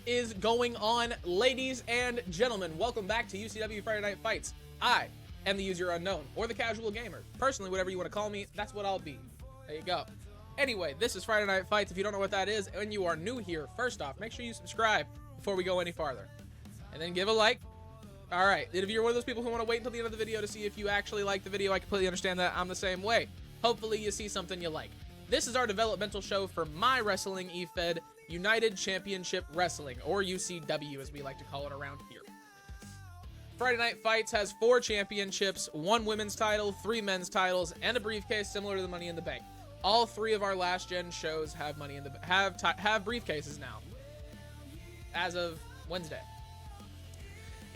is going on, ladies and gentlemen? Welcome back to UCW Friday Night Fights. I am the user unknown, or the casual gamer. Personally, whatever you want to call me, that's what I'll be. There you go. Anyway, this is Friday Night Fights. If you don't know what that is, and you are new here, first off, make sure you subscribe before we go any farther. And then give a like. Alright, if you're one of those people who want to wait until the end of the video to see if you actually like the video, I completely understand that. I'm the same way. Hopefully you see something you like. This is our developmental show for my wrestling eFed United Championship Wrestling, or UCW as we like to call it around here. Friday Night Fights has 4 championships, 1 women's title, 3 men's titles, and a briefcase similar to the Money in the Bank. All 3 of our last gen shows have have briefcases now, as of Wednesday.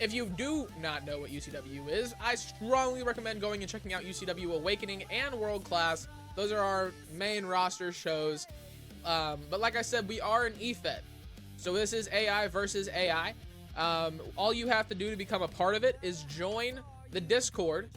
If you do not know what UCW is, I strongly recommend going and checking out UCW Awakening and World Class. Those are our main roster shows. But like I said, we are an eFed. So this is AI versus AI. All you have to do to become a part of it is join the Discord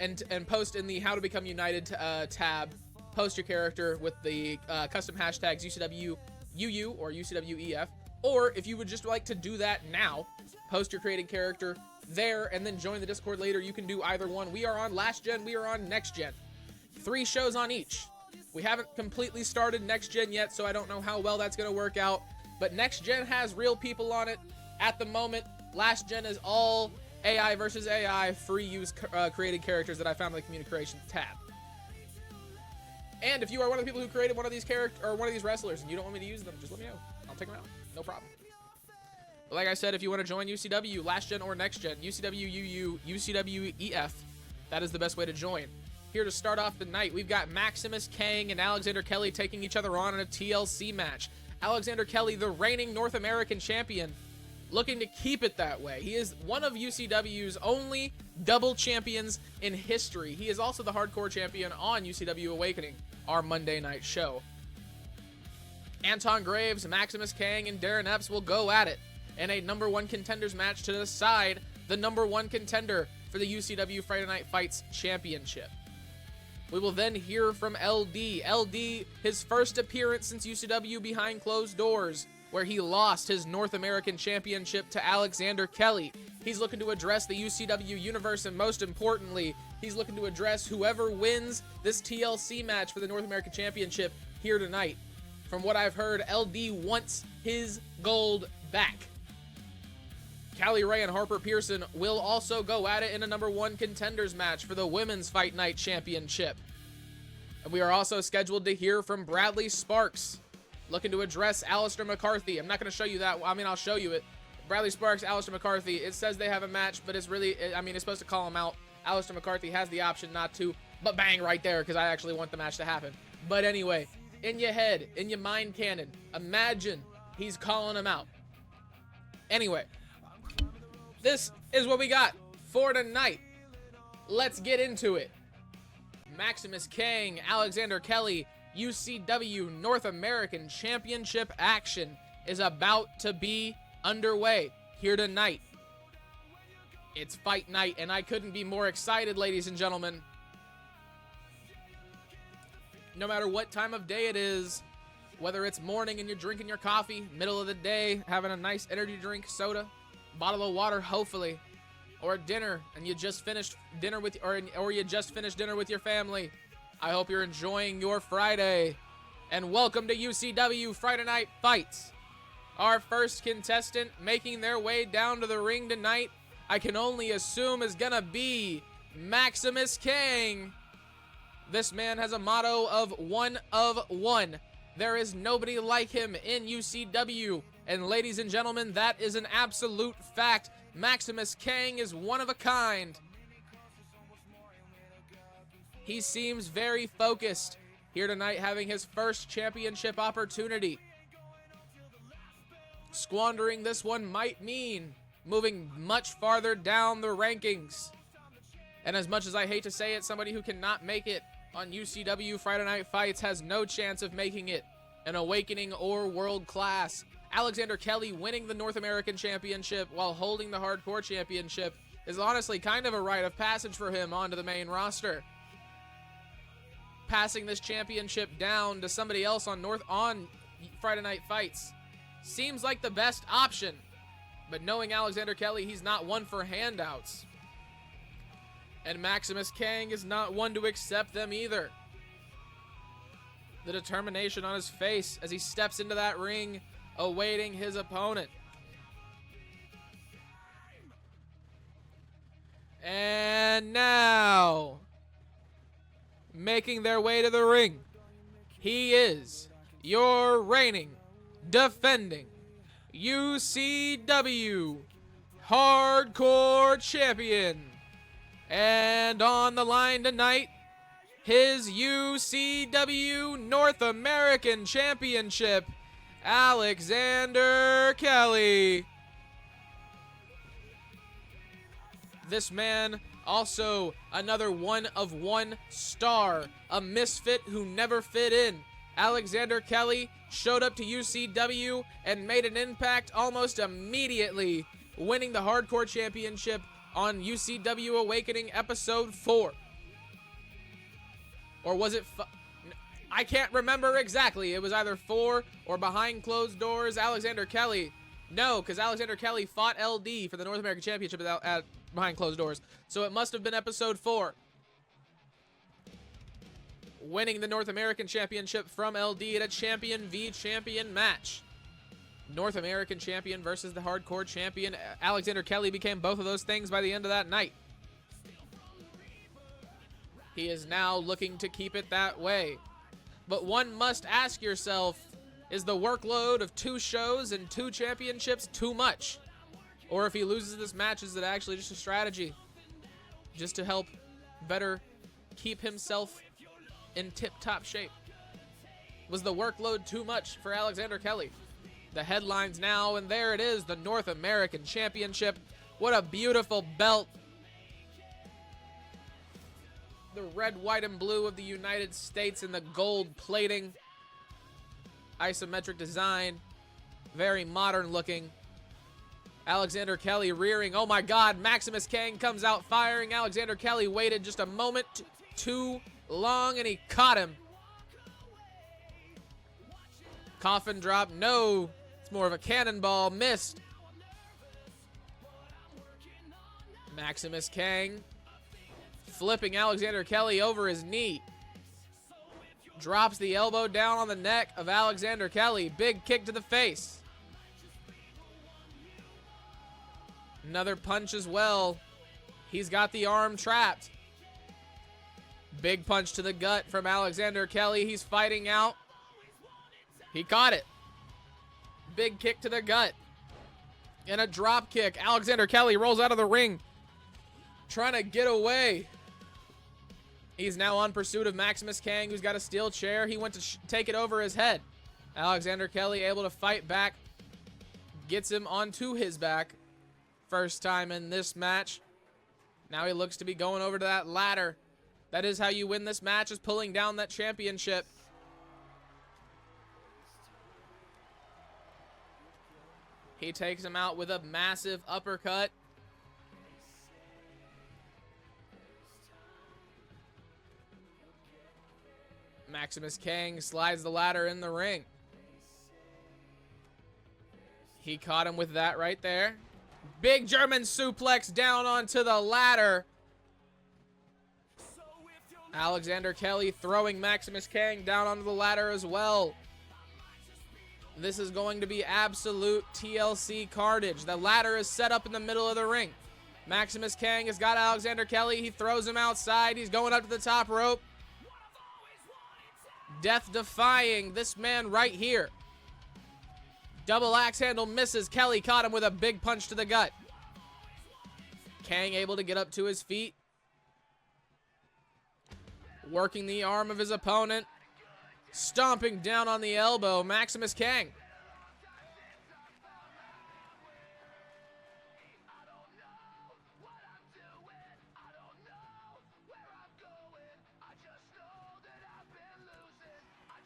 and post in the How to Become United tab. Post your character with the custom hashtags UCWUU or UCWEF. Or if you would just like to do that now, post your created character there and then join the Discord later. You can do either one. We are on last gen, we are on next gen. 3 shows on each. We haven't completely started next gen yet, so I don't know how well that's going to work out. But next gen has real people on it at the moment. Last gen is all AI versus AI free use created characters that I found in the community creation tab. And if you are one of the people who created one of these characters or one of these wrestlers and you don't want me to use them, just let me know. I'll take them out. No problem. But like I said, if you want to join UCW, last gen or next gen, UCWUU, UCWEF, that is the best way to join. Here to start off the night, we've got Maximus Kang and Alexander Kelly taking each other on in a TLC match. Alexander Kelly, the reigning North American champion, looking to keep it that way. He is one of UCW's only double champions in history. He is also the hardcore champion on UCW Awakening, our Monday night show. Anton Graves, Maximus Kang, and Darren Epps will go at it in a #1 contenders match to decide the #1 contender for the UCW Friday Night Fights Championship. We will then hear from LD. LD, his first appearance since UCW behind closed doors, where he lost his North American Championship to Alexander Kelly. He's looking to address the UCW universe, and most importantly, he's looking to address whoever wins this TLC match for the North American Championship here tonight. From what I've heard, LD wants his gold back. Callie Ray and Harper Pearson will also go at it in a #1 contenders match for the Women's Fight Night Championship. And we are also scheduled to hear from Bradley Sparks, looking to address Alistair McCarthy. I'm not going to show you that. I mean, I'll show you it. Bradley Sparks, Alistair McCarthy. It says they have a match, but it's really, I mean, it's supposed to call him out. Alistair McCarthy has the option not to, but bang, right there, because I actually want the match to happen. But anyway, in your head, in your mind canon, imagine he's calling him out. Anyway, this is what we got for tonight. Let's get into it. Maximus Kang, Alexander Kelly, UCW North American Championship action is about to be underway here tonight. It's fight night, and I couldn't be more excited, ladies and gentlemen. No matter what time of day it is, whether it's morning and you're drinking your coffee, middle of the day, having a nice energy drink, soda, bottle of water, hopefully, or dinner, and you just finished dinner with, or you just finished dinner with your family. I hope you're enjoying your Friday, and welcome to UCW Friday Night Fights. Our first contestant making their way down to the ring tonight, I can only assume is gonna be Maximus Kang. This man has a motto of one of one. There is nobody like him in UCW. And ladies and gentlemen, that is an absolute fact. Maximus Kang is one of a kind. He seems very focused here tonight, having his first championship opportunity. Squandering this one might mean moving much farther down the rankings. And as much as I hate to say it, somebody who cannot make it on UCW Friday Night Fights has no chance of making it in Awakening or World Class. Alexander Kelly winning the North American Championship while holding the Hardcore Championship is honestly kind of a rite of passage for him onto the main roster. Passing this championship down to somebody else on Friday Night Fights seems like the best option. But knowing Alexander Kelly, he's not one for handouts. And Maximus Kang is not one to accept them either. The determination on his face as he steps into that ring, awaiting his opponent. And now, making their way to the ring, he is your reigning, defending UCW Hardcore Champion. And on the line tonight, his UCW North American Championship, Alexander Kelly. This man, also another one of one star, a misfit who never fit in. Alexander Kelly showed up to UCW and made an impact almost immediately, winning the Hardcore Championship on UCW Awakening Episode 4. Or was it... I can't remember exactly. It was either 4 or behind closed doors. Alexander Kelly... No, because Alexander Kelly fought LD for the North American Championship at behind closed doors. So it must have been Episode 4. Winning the North American Championship from LD at a Champion v Champion match. North American Champion versus the Hardcore Champion. Alexander Kelly became both of those things by the end of that night. He is now looking to keep it that way. But one must ask yourself, is the workload of 2 shows and 2 championships too much? Or if he loses this match, is it actually just a strategy? Just to help better keep himself in tip-top shape? Was the workload too much for Alexander Kelly? The headlines now, and there it is, the North American Championship. What a beautiful belt. The red, white, and blue of the United States and the gold plating. Isometric design. Very modern looking. Alexander Kelly rearing. Oh my God, Maximus Kang comes out firing. Alexander Kelly waited just a moment too long and he caught him. Coffin drop. No, it's more of a cannonball. Missed. Maximus Kang flipping Alexander Kelly over his knee. Drops the elbow down on the neck of Alexander Kelly. Big kick to the face. Another punch as well. He's got the arm trapped. Big punch to the gut from Alexander Kelly. He's fighting out. He caught it. Big kick to the gut. And a drop kick. Alexander Kelly rolls out of the ring, trying to get away. He's now on pursuit of Maximus Kang, who's got a steel chair. He went to take it over his head. Alexander Kelly able to fight back. Gets him onto his back. First time in this match. Now he looks to be going over to that ladder. That is how you win this match, is pulling down that championship. He takes him out with a massive uppercut. Maximus Kang slides the ladder in the ring. He caught him with that right there. Big German suplex down onto the ladder. Alexander Kelly throwing Maximus Kang down onto the ladder as well. This is going to be absolute TLC carnage. The ladder is set up in the middle of the ring. Maximus Kang has got Alexander Kelly. He throws him outside. He's going up to the top rope. Death defying this man right here. Double axe handle misses. Kelly caught him with a big punch to the gut. Kang able to get up to his feet. Working the arm of his opponent. Stomping down on the elbow. Maximus Kang.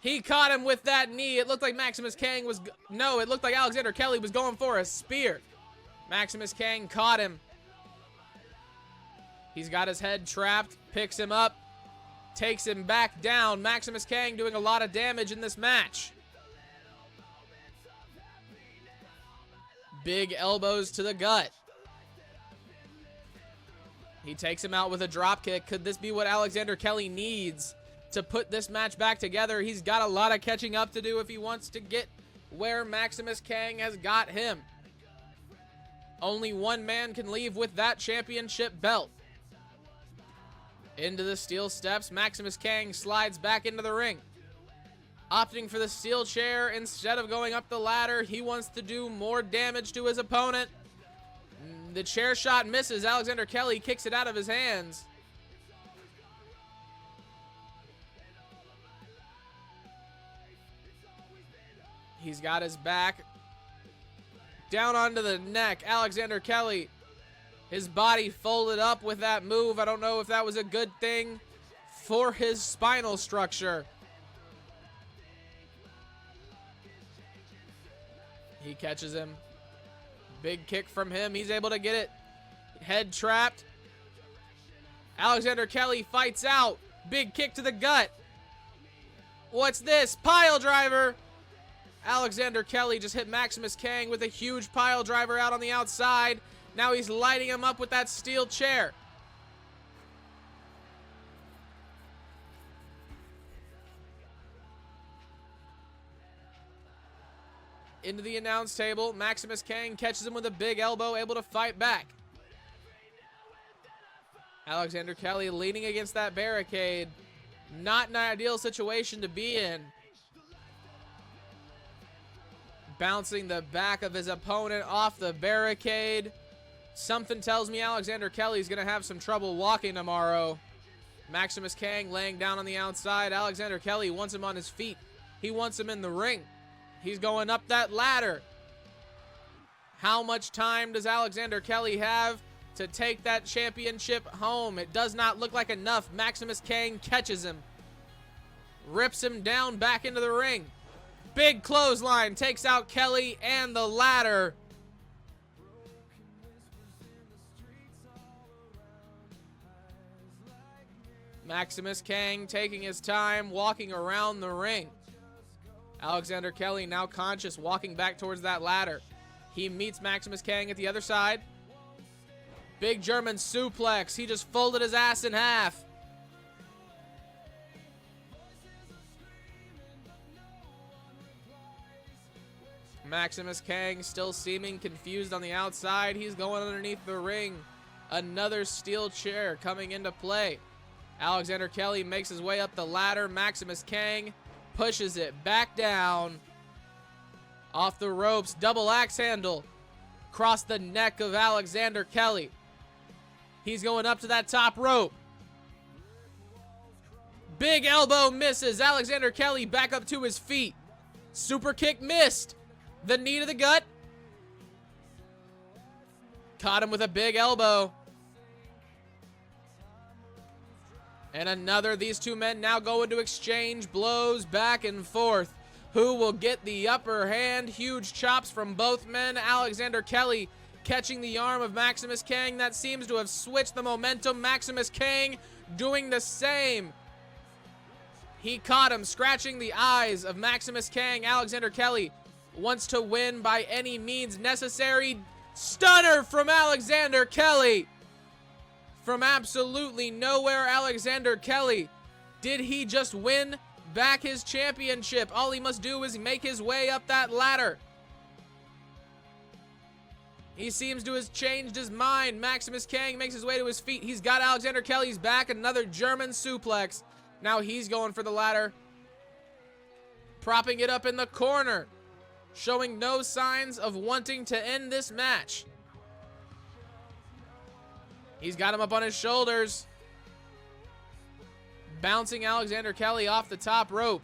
He caught him with that knee. It looked like Maximus Kang was... No, it looked like Alexander Kelly was going for a spear. Maximus Kang caught him. He's got his head trapped. Picks him up. Takes him back down. Maximus Kang doing a lot of damage in this match. Big elbows to the gut. He takes him out with a drop kick. Could this be what Alexander Kelly needs to put this match back together? He's got a lot of catching up to do if he wants to get where Maximus Kang has got him. Only one man can leave with that championship belt. Into the steel steps, Maximus Kang slides back into the ring. Opting for the steel chair instead of going up the ladder. He wants to do more damage to his opponent. The chair shot misses. Alexander Kelly kicks it out of his hands. He's got his back down onto the neck. Alexander Kelly, his body folded up with that move. I don't know if that was a good thing for his spinal structure. He catches him. Big kick from him. He's able to get it. Head trapped. Alexander Kelly fights out. Big kick to the gut. What's this? Pile driver. Alexander Kelly just hit Maximus Kang with a huge pile driver out on the outside. Now he's lighting him up with that steel chair. Into the announce table. Maximus Kang catches him with a big elbow, able to fight back. Alexander Kelly leaning against that barricade. Not an ideal situation to be in. Bouncing the back of his opponent off the barricade. Something tells me Alexander Kelly's going to have some trouble walking tomorrow. Maximus Kang laying down on the outside. Alexander Kelly wants him on his feet. He wants him in the ring. He's going up that ladder. How much time does Alexander Kelly have to take that championship home? It does not look like enough. Maximus Kang catches him. Rips him down back into the ring. Big clothesline takes out Kelly and the ladder. Maximus Kang taking his time, walking around the ring. Alexander Kelly now conscious, walking back towards that ladder. He meets Maximus Kang at the other side. Big German suplex. He just folded his ass in half. Maximus Kang still seeming confused on the outside. He's going underneath the ring. Another steel chair coming into play. Alexander Kelly makes his way up the ladder. Maximus Kang pushes it back down. Off the ropes. Double axe handle. Across the neck of Alexander Kelly. He's going up to that top rope. Big elbow misses. Alexander Kelly back up to his feet. Super kick missed. The knee to the gut. Caught him with a big elbow. And another. These two men now go into exchange blows back and forth. Who will get the upper hand? Huge chops from both men. Alexander Kelly catching the arm of Maximus Kang. That seems to have switched the momentum. Maximus Kang doing the same. He caught him, scratching the eyes of Maximus Kang. Alexander Kelly wants to win by any means necessary. Stunner from Alexander Kelly. From absolutely nowhere, Alexander Kelly. Did he just win back his championship? All he must do is make his way up that ladder. He seems to have changed his mind. Maximus Kang makes his way to his feet. He's got Alexander Kelly's back. Another German suplex. Now he's going for the ladder. Propping it up in the corner. Showing no signs of wanting to end this match. He's got him up on his shoulders. Bouncing Alexander Kelly off the top rope.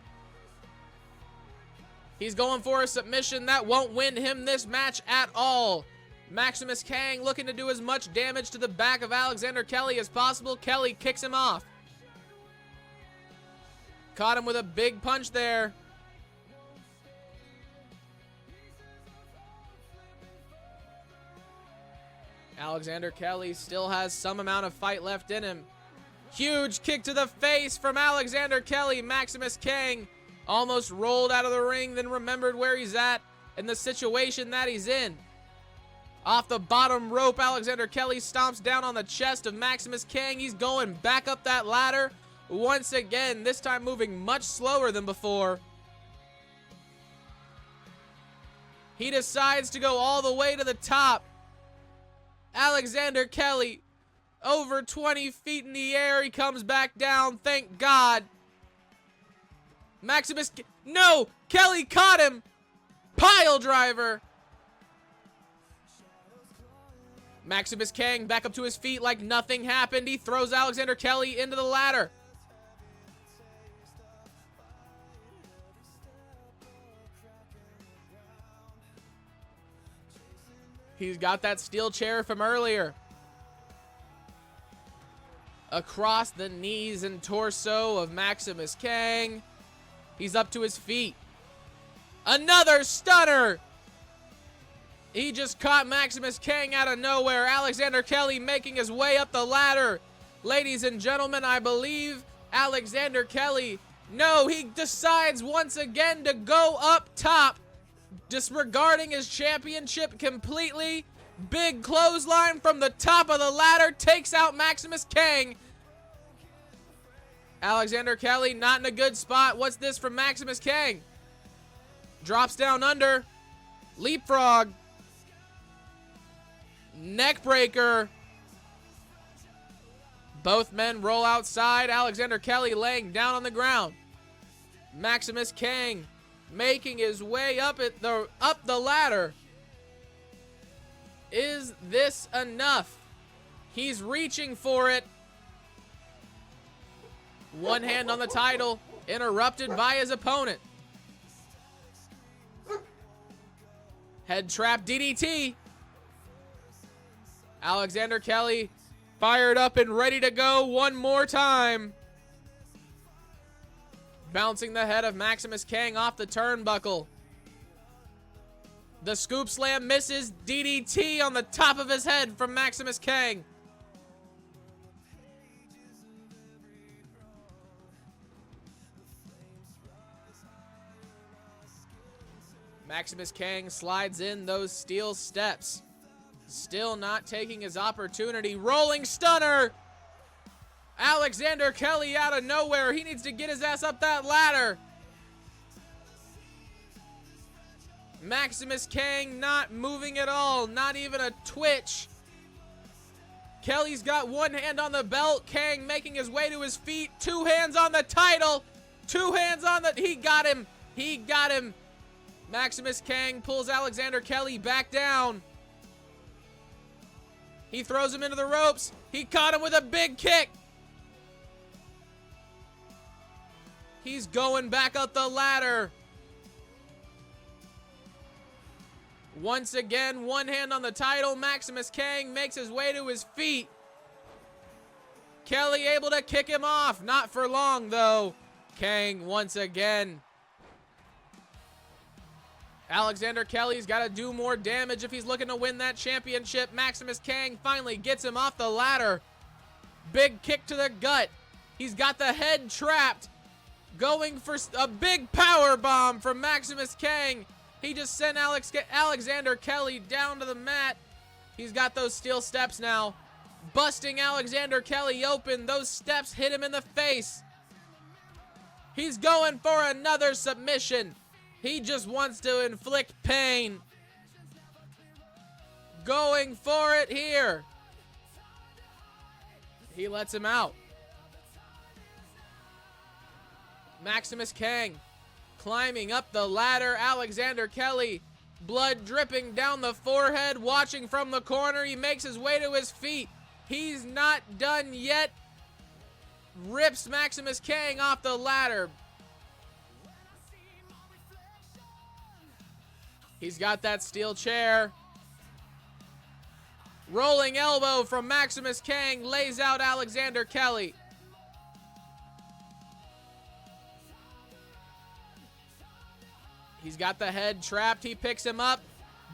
He's going for a submission that won't win him this match at all. Maximus Kang looking to do as much damage to the back of Alexander Kelly as possible. Kelly kicks him off. Caught him with a big punch there. Alexander Kelly still has some amount of fight left in him. Huge kick to the face from Alexander Kelly. Maximus Kang almost rolled out of the ring, then remembered where he's at and the situation that he's in. Off the bottom rope, Alexander Kelly stomps down on the chest of Maximus King. He's going back up that ladder once again, this time moving much slower than before. He decides to go all the way to the top. Alexander Kelly, over 20 feet in the air. He comes back down, thank God. No! Kelly caught him! Pile driver! Maximus King back up to his feet like nothing happened. He throws Alexander Kelly into the ladder. He's got that steel chair from earlier. Across the knees and torso of Maximus King. He's up to his feet. Another stunner! He just caught Maximus King out of nowhere. Alexander Kelly making his way up the ladder. Ladies and gentlemen, I believe Alexander Kelly, no, he decides once again to go up top, disregarding his championship completely. Big clothesline from the top of the ladder takes out Maximus King. Alexander Kelly not in a good spot. What's this from Maximus King? Drops down under. Leapfrog. Neckbreaker. Both men roll outside. Alexander Kelly laying down on the ground. Maximus King making his way up the ladder. Is this enough? He's reaching for it. One hand on the title, interrupted by his opponent. Head trap DDT. Alexander Kelly fired up and ready to go one more time. Bouncing the head of Maximus King off the turnbuckle. The scoop slam misses. DDT on the top of his head from Maximus King. Maximus King slides in those steel steps. Still not taking his opportunity. Rolling stunner. Alexander Kelly out of nowhere. He needs to get his ass up that ladder. Maximus King not moving at all. Not even a twitch. Kelly's got one hand on the belt. King making his way to his feet. Two hands on the title. Two hands on the... He got him. He got him. Maximus King pulls Alexander Kelly back down. He throws him into the ropes. He caught him with a big kick. He's going back up the ladder. Once again, one hand on the title. Maximus King makes his way to his feet. Kelly able to kick him off. Not for long, though. King once again. Alexander Kelly's got to do more damage if he's looking to win that championship. Maximus King finally gets him off the ladder. Big kick to the gut. He's got the head trapped. Going for a big power bomb from Maximus King. He just sent Alexander Kelly down to the mat. He's got those steel steps now. Busting Alexander Kelly open. Those steps hit him in the face. He's going for another submission. He just wants to inflict pain. Going for it here. He lets him out. Maximus King climbing up the ladder. Alexander Kelly, blood dripping down the forehead, watching from the corner. He makes his way to his feet. He's not done yet. Rips Maximus King off the ladder. He's got that steel chair. Rolling elbow from Maximus King lays out Alexander Kelly. He's got the head trapped. He picks him up.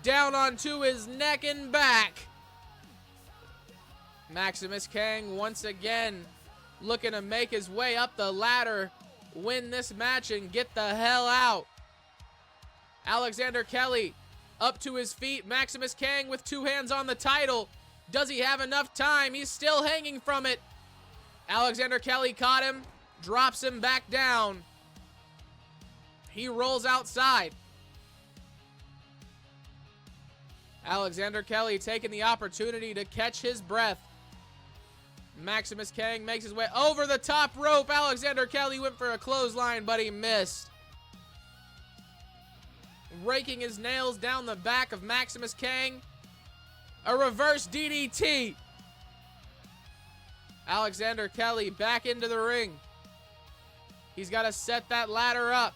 Down onto his neck and back. Maximus King once again looking to make his way up the ladder, win this match, and get the hell out. Alexander Kelly Up to his feet, Maximus Kang with 2 hands on the title. Does he have enough time? He's still hanging from it. Alexander Kelly caught him, drops him back down. He rolls outside. Alexander Kelly taking the opportunity to catch his breath. Maximus Kang makes his way over the top rope. Alexander Kelly went for a clothesline, but he missed. Raking his nails down the back of Maximus Kang. A reverse DDT. Alexander Kelly back into the ring. He's got to set that ladder up.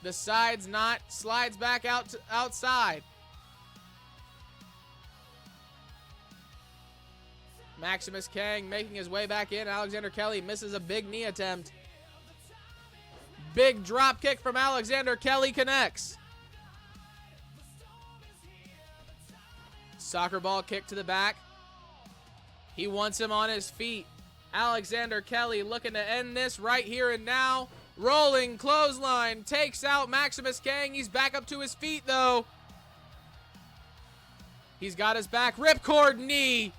The side's not, slides back outside. Maximus Kang making his way back in. Alexander Kelly misses a big knee attempt. Big drop kick from Alexander Kelly connects. Soccer ball kick to the back. He wants him on his feet. Alexander Kelly looking to end this right here and now. Rolling clothesline takes out Maximus Kang. He's back up to his feet though. He's got his back. Ripcord knee.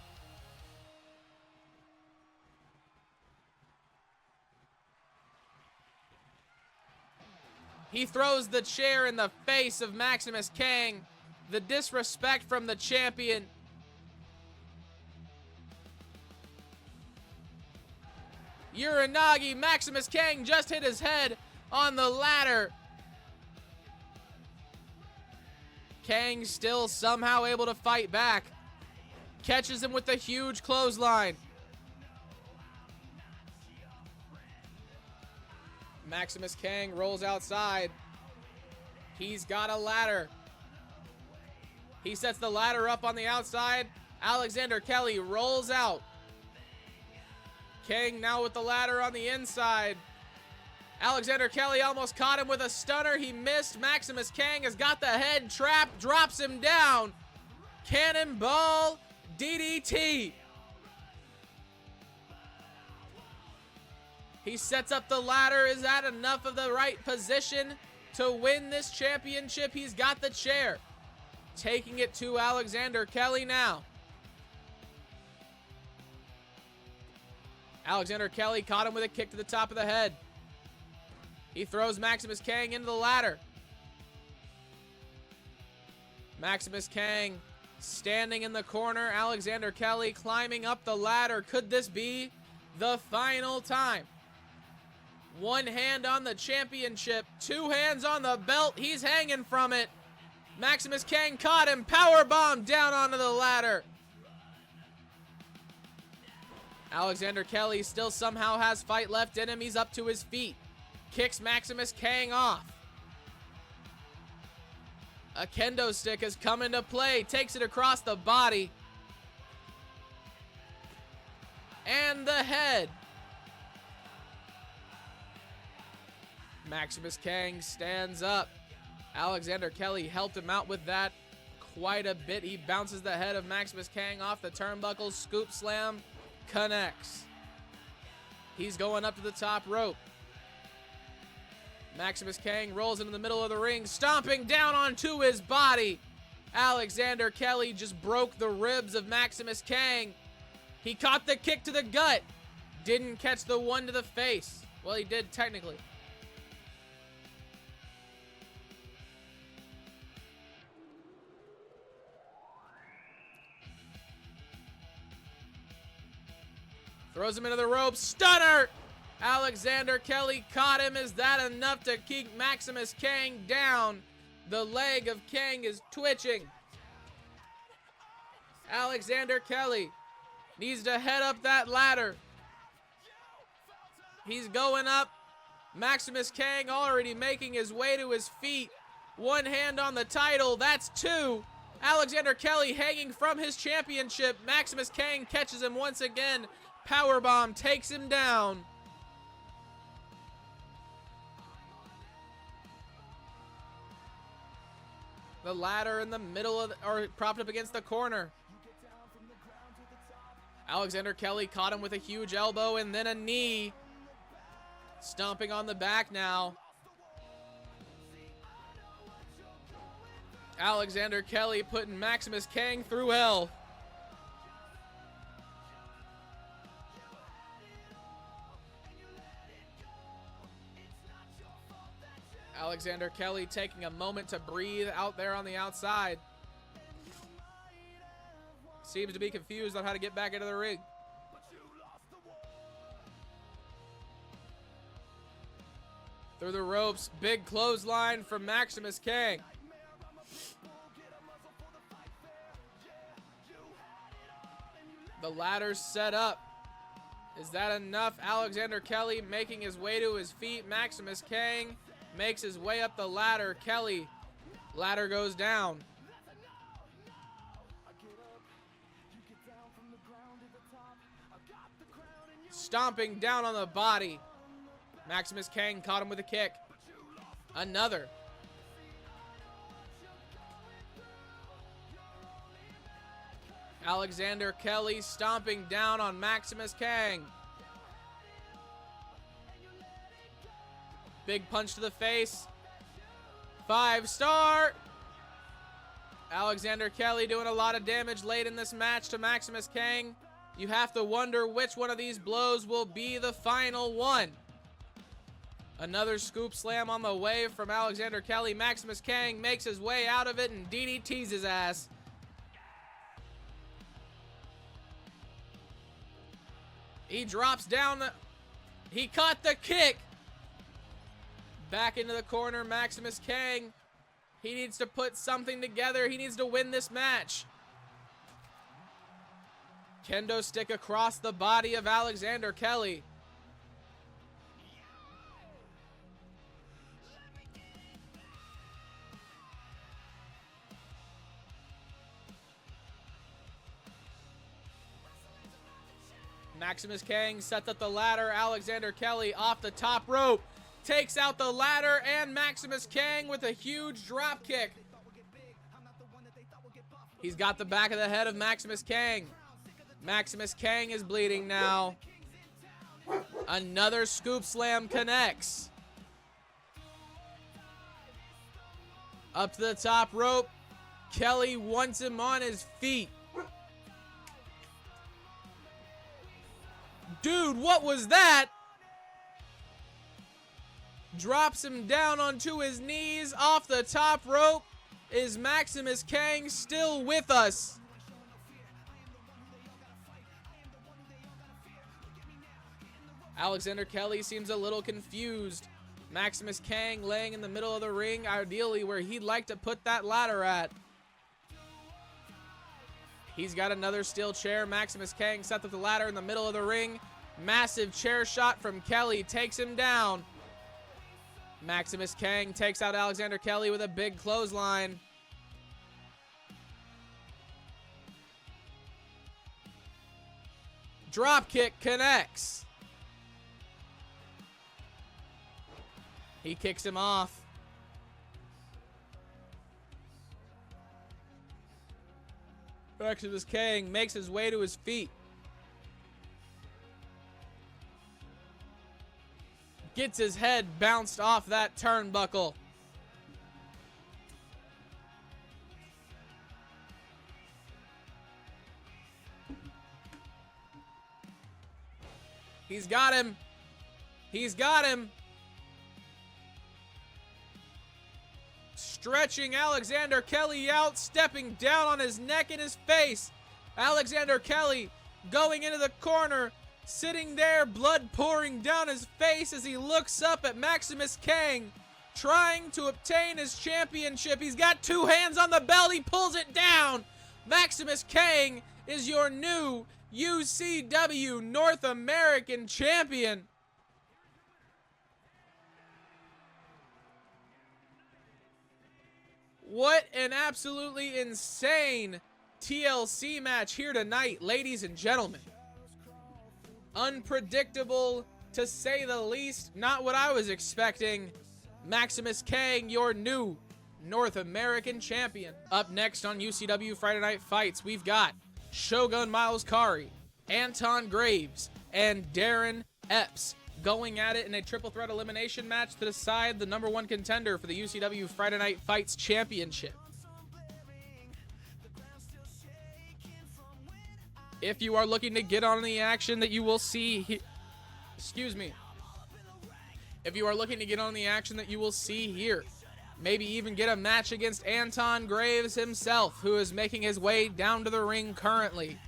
He throws the chair in the face of Maximus Kang. The disrespect from the champion. Uranagi, Maximus Kang just hit his head on the ladder. Kang still somehow able to fight back. Catches him with a huge clothesline. Maximus Kang rolls outside. He's got a ladder. He sets the ladder up on the outside. Alexander Kelly rolls out. Kang now with the ladder on the inside. Alexander Kelly almost caught him with a stunner. He missed. Maximus Kang has got the head trapped, drops him down. Cannonball DDT. He sets up the ladder. Is that enough of the right position to win this championship? He's got the chair. Taking it to Alexander Kelly now. Alexander Kelly caught him with a kick to the top of the head. He throws Maximus Kang into the ladder. Maximus Kang standing in the corner. Alexander Kelly climbing up the ladder. Could this be the final time? 1 hand on the championship. 2 hands on the belt. He's hanging from it. Maximus Kang caught him. Powerbomb down onto the ladder. Alexander Kelly still somehow has fight left in him. He's up to his feet. Kicks Maximus Kang off. A kendo stick has come into play. Takes it across the body. And the head. Maximus Kang stands up. Alexander Kelly helped him out with that quite a bit. He bounces the head of Maximus Kang off the turnbuckle. Scoop slam connects. He's going up to the top rope. Maximus Kang rolls into the middle of the ring, stomping down onto his body. Alexander Kelly just broke the ribs of Maximus Kang. He caught the kick to the gut. Didn't catch the one to the face. Well, he did technically. Throws him into the ropes. Stunner! Alexander Kelly caught him. Is that enough to keep Maximus Kang down? The leg of Kang is twitching. Alexander Kelly needs to head up that ladder. He's going up. Maximus Kang already making his way to his feet. 1 hand on the title. That's 2. Alexander Kelly hanging from his championship. Maximus Kang catches him once again. Powerbomb takes him down. The ladder in the middle of, or propped up against the corner. Alexander Kelly caught him with a huge elbow and then a knee. Stomping on the back now. Alexander Kelly putting Maximus Kang through hell. Alexander Kelly taking a moment to breathe out there on the outside. Seems to be confused on how to get back into the ring. Through the ropes, big clothesline from Maximus Kang. The ladder's set up. Is that enough? Alexander Kelly making his way to his feet. Maximus Kang makes his way up the ladder. Kelly, ladder goes down. Stomping down on the body. Maximus Kang caught him with a kick. Another. Alexander Kelly stomping down on Maximus Kang. Big punch to the face. 5-star. Alexander Kelly doing a lot of damage late in this match to Maximus Kang. You have to wonder which one of these blows will be the final one. Another scoop slam on the way from Alexander Kelly. Maximus Kang makes his way out of it and DDTs his ass. He drops down. He caught the kick. Back into the corner, Maximus Kang. He needs to put something together. He needs to win this match. Kendo stick across the body of Alexander Kelly. Maximus Kang sets up the ladder. Alexander Kelly off the top rope. Takes out the ladder and Maximus Kang with a huge drop kick. He's got the back of the head of Maximus Kang. Maximus Kang is bleeding now. Another scoop slam connects. Up to the top rope. Kelly wants him on his feet. Dude, what was that? Drops him down onto his knees off the top rope. Is Maximus Kang still with us? Alexander Kelly seems a little confused. Maximus Kang laying in the middle of the ring, ideally where he'd like to put that ladder at. He's got another steel chair. Maximus Kang set up the ladder in the middle of the ring. Massive chair shot from Kelly takes him down. Maximus Kang takes out Alexander Kelly with a big clothesline. Drop kick connects. He kicks him off. Maximus Kang makes his way to his feet. Gets his head bounced off that turnbuckle. He's got him. He's got him. Stretching Alexander Kelly out, stepping down on his neck and his face. Alexander Kelly going into the corner, sitting there, blood pouring down his face as he looks up at Maximus Kang, trying to obtain his championship. He's got two hands on the belt. He pulls it down. Maximus Kang is your new UCW North American champion. What an absolutely insane TLC match here tonight, ladies and gentlemen. Unpredictable, to say the least. Not what I was expecting. Maximus Kang, your new North American champion. Up next on UCW Friday Night Fights, we've got Shogun Miles Kari, Anton Graves, and Darren Epps going at it in a triple threat elimination match to decide the #1 contender for the UCW Friday Night Fights championship. If you are looking to get on the action that you will see If you are looking to get on the action that you will see here, maybe even get a match against Anton Graves himself, who is making his way down to the ring currently,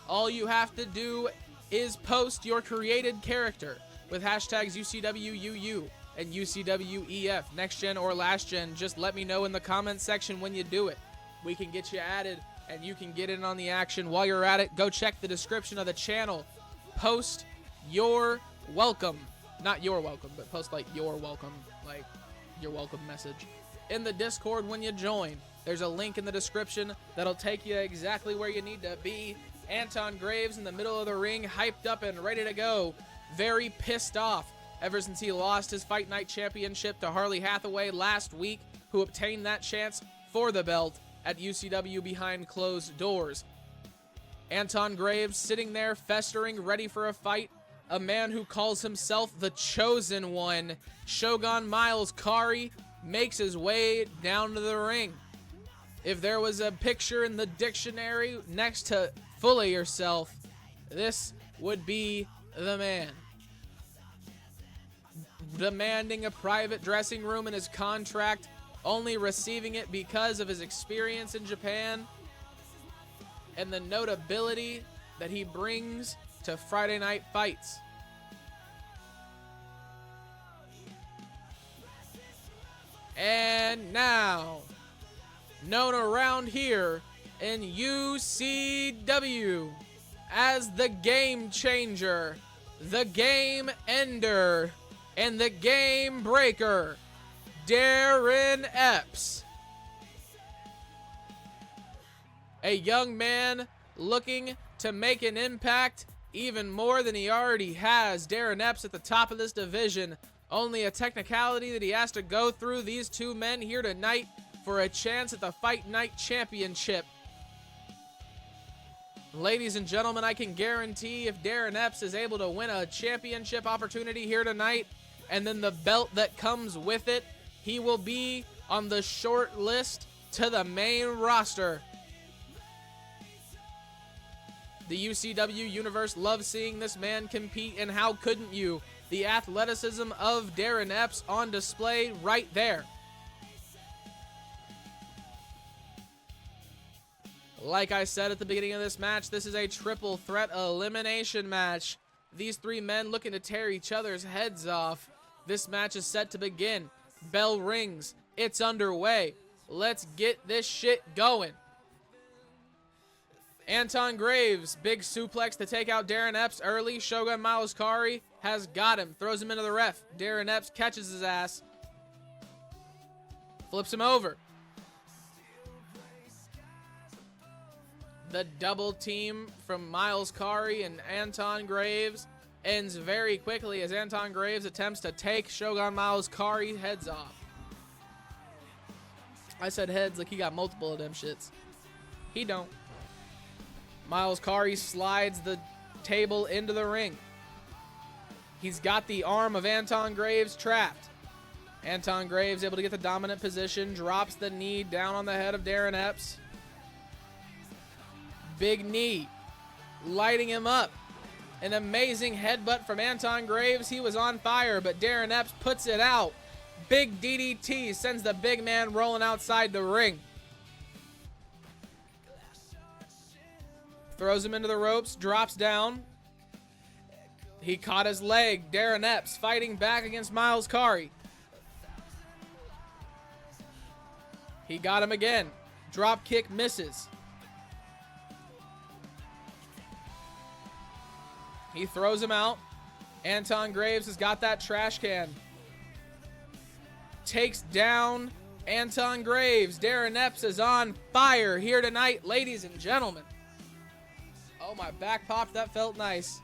all you have to do is post your created character with hashtags UCWUU and UCWEF, next gen or last gen. Just let me know in the comments section when you do it. We can get you added and you can get in on the action. While you're at it, go check the description of the channel. Post your welcome. Not your welcome, but post like your welcome message in the Discord when you join. There's a link in the description that'll take you exactly where you need to be. Anton Graves in the middle of the ring, hyped up and ready to go. Very pissed off ever since he lost his Fight Night Championship to Harley Hathaway last week, who obtained that chance for the belt at UCW behind closed doors. Anton Graves sitting there festering, ready for a fight. A man who calls himself the Chosen One, Shogun Miles Kari, makes his way down to the ring. If there was a picture in the dictionary next to Fully Yourself, this would be the man. Demanding a private dressing room in his contract, only receiving it because of his experience in Japan and the notability that he brings to Friday night fights. And now, known around here in UCW as the Game Changer, the Game Ender, and the Game Breaker, Darren Epps. A young man looking to make an impact even more than he already has. Darren Epps at the top of this division. Only a technicality that he has to go through these two men here tonight for a chance at the Fight Night Championship. Ladies and gentlemen, I can guarantee if Darren Epps is able to win a championship opportunity here tonight, and then the belt that comes with it, he will be on the short list to the main roster. The UCW universe loves seeing this man compete, and how couldn't you? The athleticism of Darren Epps on display right there. Like I said at the beginning of this match, this is a triple threat elimination match. These three men looking to tear each other's heads off. This match is set to begin. Bell rings. It's underway. Let's get this shit going. Anton Graves, big suplex to take out Darren Epps early. Shogun Miles Kari has got him. Throws him into the ref. Darren Epps catches his ass. Flips him over. The double team from Miles Kari and Anton Graves ends very quickly as Anton Graves attempts to take Shogun Miles Kari's heads off. I said heads like he got multiple of them shits. He don't. Miles Kari slides the table into the ring. He's got the arm of Anton Graves trapped. Anton Graves able to get the dominant position, drops the knee down on the head of Darren Epps. Big knee, lighting him up. An amazing headbutt from Anton Graves. He was on fire, but Darren Epps puts it out. Big DDT sends the big man rolling outside the ring. Throws him into the ropes, drops down. He caught his leg. Darren Epps fighting back against Miles Kari. He got him again. Drop kick misses. He throws him out. Anton Graves has got that trash can. Takes down Anton Graves. Darren Epps is on fire here tonight, ladies and gentlemen. Oh, my back popped. That felt nice.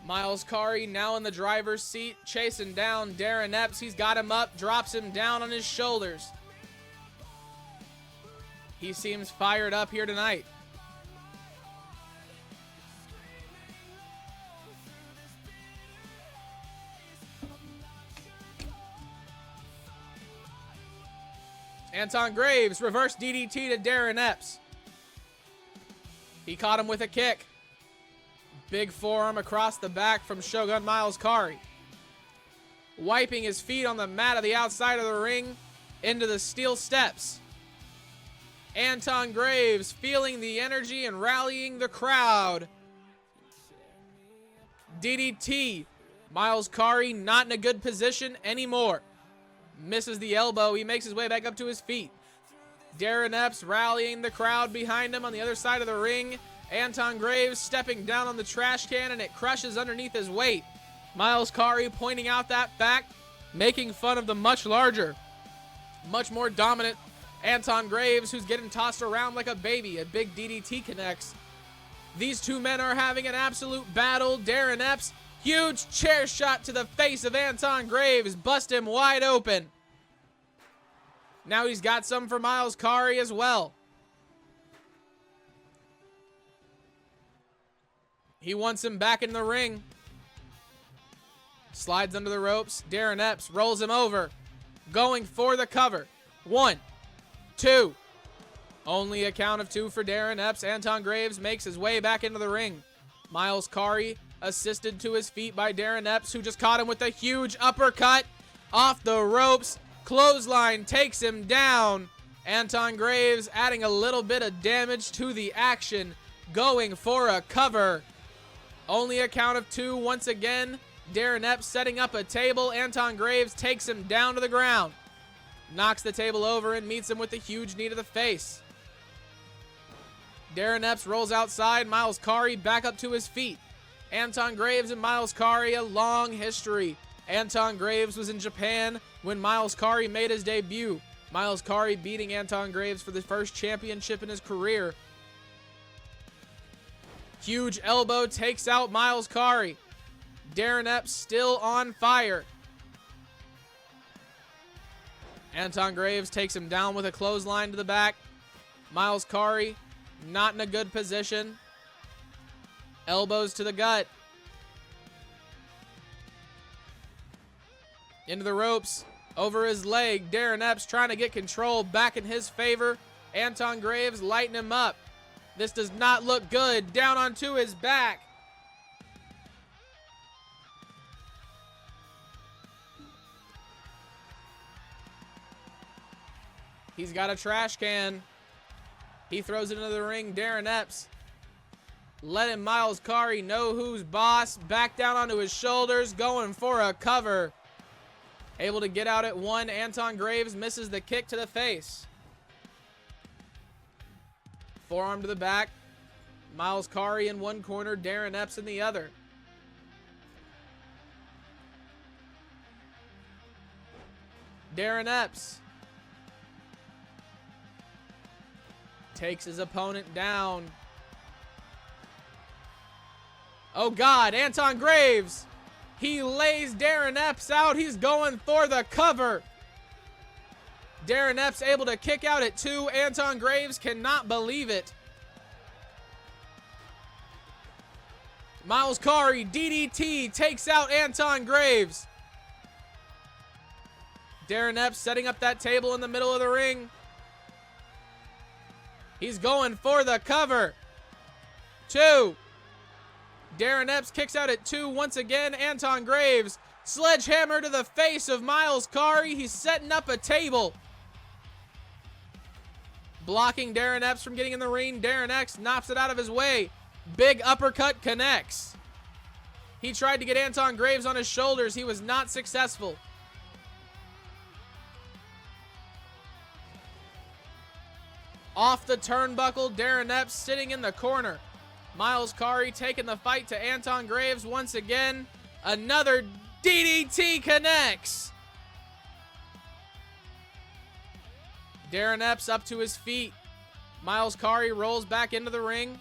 Miles Kari now in the driver's seat, chasing down Darren Epps. He's got him up, drops him down on his shoulders. He seems fired up here tonight. Anton Graves, reverse DDT to Darren Epps. He caught him with a kick. Big forearm across the back from Shogun Miles Kari. Wiping his feet on the mat of the outside of the ring into the steel steps. Anton Graves feeling the energy and rallying the crowd. DDT. Miles Kari not in a good position anymore. Misses the elbow. He makes his way back up to his feet. Darren Epps rallying the crowd behind him on the other side of the ring. Anton Graves stepping down on the trash can, and it crushes underneath his weight. Miles Kari pointing out that fact, making fun of the much larger, much more dominant Anton Graves, who's getting tossed around like a baby. A big DDT connects. These two men are having an absolute battle. Darren Epps, huge chair shot to the face of Anton Graves, bust him wide open. Now he's got some for Miles Kari as well. He wants him back in the ring. Slides under the ropes. Darren Epps rolls him over. Going for the cover. 1, 2. Only a count of 2 for Darren Epps. Anton Graves makes his way back into the ring. Miles Kari assisted to his feet by Darren Epps, who just caught him with a huge uppercut off the ropes. Clothesline takes him down. Anton Graves adding a little bit of damage to the action. Going for a cover. Only a count of 2 once again. Darren Epps setting up a table. Anton Graves takes him down to the ground. Knocks the table over and meets him with a huge knee to the face. Darren Epps rolls outside. Miles Kari back up to his feet. Anton Graves and Miles Kari, a long history. Anton Graves was in Japan when Miles Kari made his debut. Miles Kari beating Anton Graves for the first championship in his career. Huge elbow takes out Miles Kari. Darren Epps still on fire. Anton Graves takes him down with a clothesline to the back. Miles Kari not in a good position. Elbows to the gut. Into the ropes. Over his leg. Darren Epps trying to get control back in his favor. Anton Graves lighting him up. This does not look good. Down onto his back. He's got a trash can. He throws it into the ring. Darren Epps letting Miles Kari know who's boss. Back down onto his shoulders. Going for a cover. Able to get out at 1. Anton Graves misses the kick to the face. Forearm to the back. Miles Kari in one corner. Darren Epps in the other. Darren Epps takes his opponent down. Oh God, Anton Graves. He lays Darren Epps out. He's going for the cover. Darren Epps able to kick out at 2. Anton Graves cannot believe it. Miles Kari, DDT, takes out Anton Graves. Darren Epps setting up that table in the middle of the ring. He's going for the cover. 2. Darren Epps kicks out at 2 once again. Anton Graves, sledgehammer to the face of Miles Kari. He's setting up a table. Blocking Darren Epps from getting in the ring. Darren Epps knocks it out of his way. Big uppercut connects. He tried to get Anton Graves on his shoulders. He was not successful. Off the turnbuckle, Darren Epps sitting in the corner. Miles Kari taking the fight to Anton Graves once again. Another DDT connects. Darren Epps up to his feet. Miles Kari rolls back into the ring.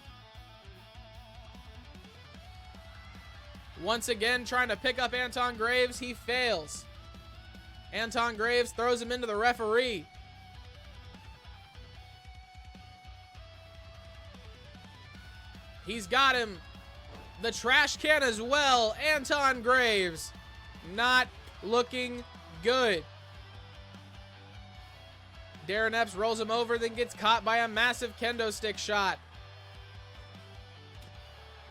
Once again trying to pick up Anton Graves. He fails. Anton Graves throws him into the referee. He's got him. The trash can as well. Anton Graves not looking good. Darren Epps rolls him over, then gets caught by a massive kendo stick shot.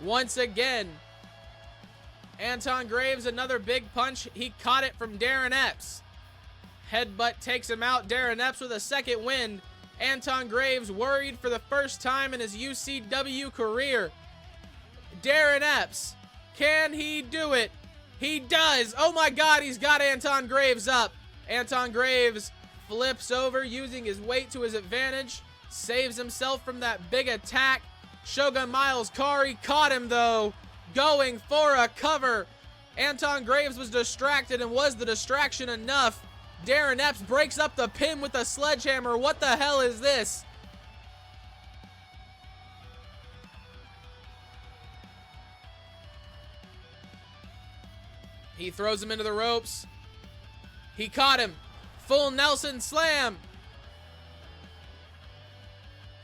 Once again, Anton Graves, another big punch. He caught it from Darren Epps. Headbutt takes him out. Darren Epps with a second win. Anton Graves worried for the first time in his UCW career. Darren Epps, can he do it? He does. Oh my God, he's got Anton Graves up. Anton Graves flips over using his weight to his advantage. Saves himself from that big attack. Shogun Miles Kari caught him though. Going for a cover. Anton Graves was distracted, and was the distraction enough? Darren Epps breaks up the pin with a sledgehammer. What the hell is this? He throws him into the ropes. He caught him. Full Nelson slam.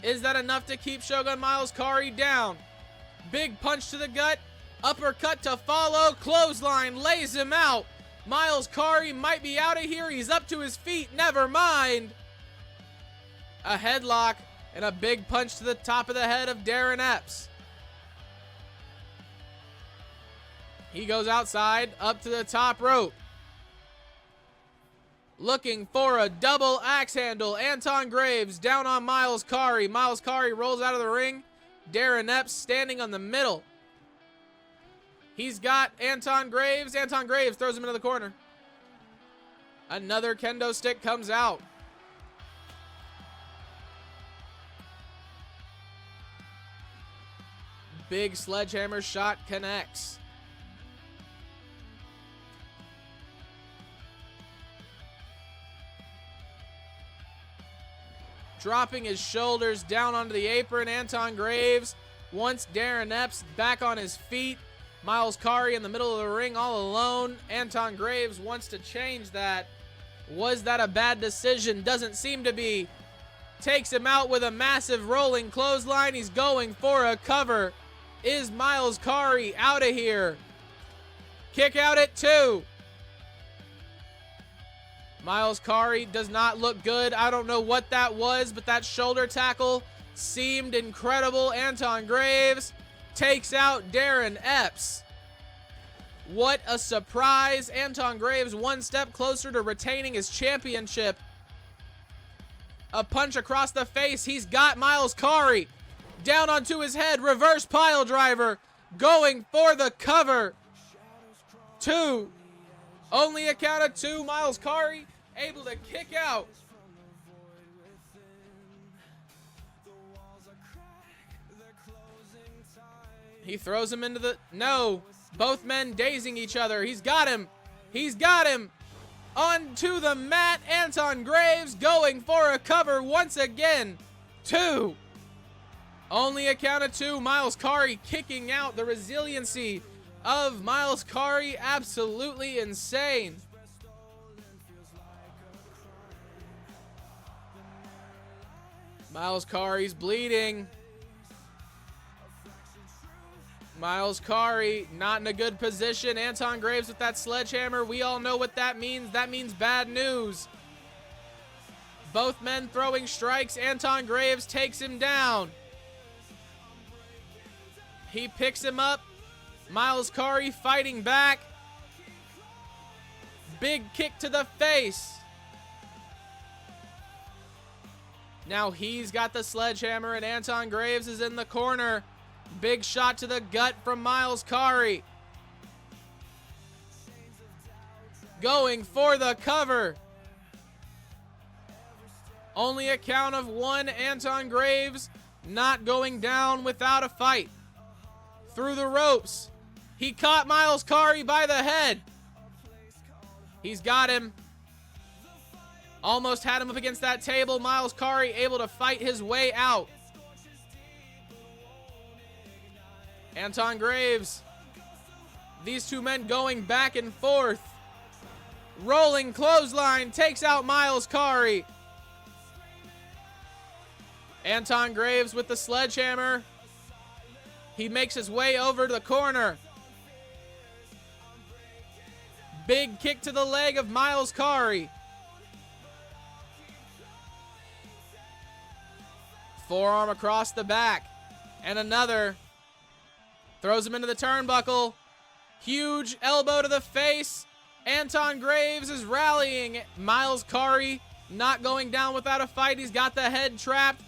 Is that enough to keep Shogun Miles Kari down? Big punch to the gut. Uppercut to follow. Clothesline lays him out. Miles Kari might be out of here. He's up to his feet. Never mind. A headlock and a big punch to the top of the head of Darren Epps. He goes outside, up to the top rope. Looking for a double axe handle. Anton Graves down on Miles Kari. Miles Kari rolls out of the ring. Darren Epps standing on the middle. He's got Anton Graves. Anton Graves throws him into the corner. Another kendo stick comes out. Big sledgehammer shot connects. Dropping his shoulders down onto the apron. Anton Graves wants Darren Epps back on his feet. Miles Kari in the middle of the ring all alone. Anton Graves wants to change that. Was that a bad decision? Doesn't seem to be. Takes him out with a massive rolling clothesline. He's going for a cover. Is Miles Kari out of here? Kick out at 2. Miles Kari does not look good. I don't know what that was, but that shoulder tackle seemed incredible. Anton Graves takes out Darren Epps. What a surprise. Anton Graves one step closer to retaining his championship. A punch across the face. He's got Miles Kari. Down onto his head. Reverse pile driver. Going for the cover. 2. Only a count of 2. Miles Kari able to kick out. He throws him into the... No. Both men dazing each other. He's got him. He's got him. Onto the mat. Anton Graves going for a cover once again. 2. Only a count of 2. Miles Kari kicking out. The resiliency of Miles Kari absolutely insane. Miles Kari's bleeding. Miles Kari not in a good position. Anton Graves with that sledgehammer. We all know what that means. That means bad news. Both men throwing strikes. Anton Graves takes him down. He picks him up. Miles Kari fighting back. Big kick to the face. Now he's got the sledgehammer and Anton Graves is in the corner. Big shot to the gut from Miles Kari. Going for the cover. Only a count of 1. Anton Graves not going down without a fight. Through the ropes. He caught Miles Kari by the head. He's got him. Almost had him up against that table. Miles Kari able to fight his way out. Anton Graves. These two men going back and forth. Rolling clothesline takes out Miles Kari. Anton Graves with the sledgehammer. He makes his way over to the corner. Big kick to the leg of Miles Kari. Forearm across the back. And another. Throws him into the turnbuckle. Huge elbow to the face. Anton Graves is rallying. Miles Kari not going down without a fight. He's got the head trapped.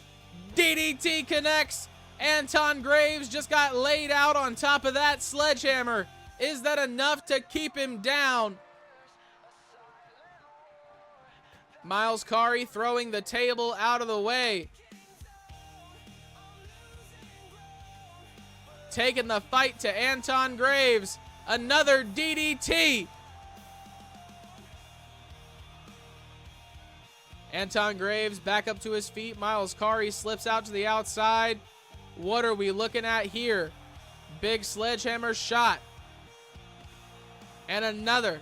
DDT connects. Anton Graves just got laid out on top of that sledgehammer. Is that enough to keep him down? Miles Kari throwing the table out of the way. Taking the fight to Anton Graves. Another DDT. Anton Graves back up to his feet. Miles Kari slips out to the outside. What are we looking at here? Big sledgehammer shot. And another.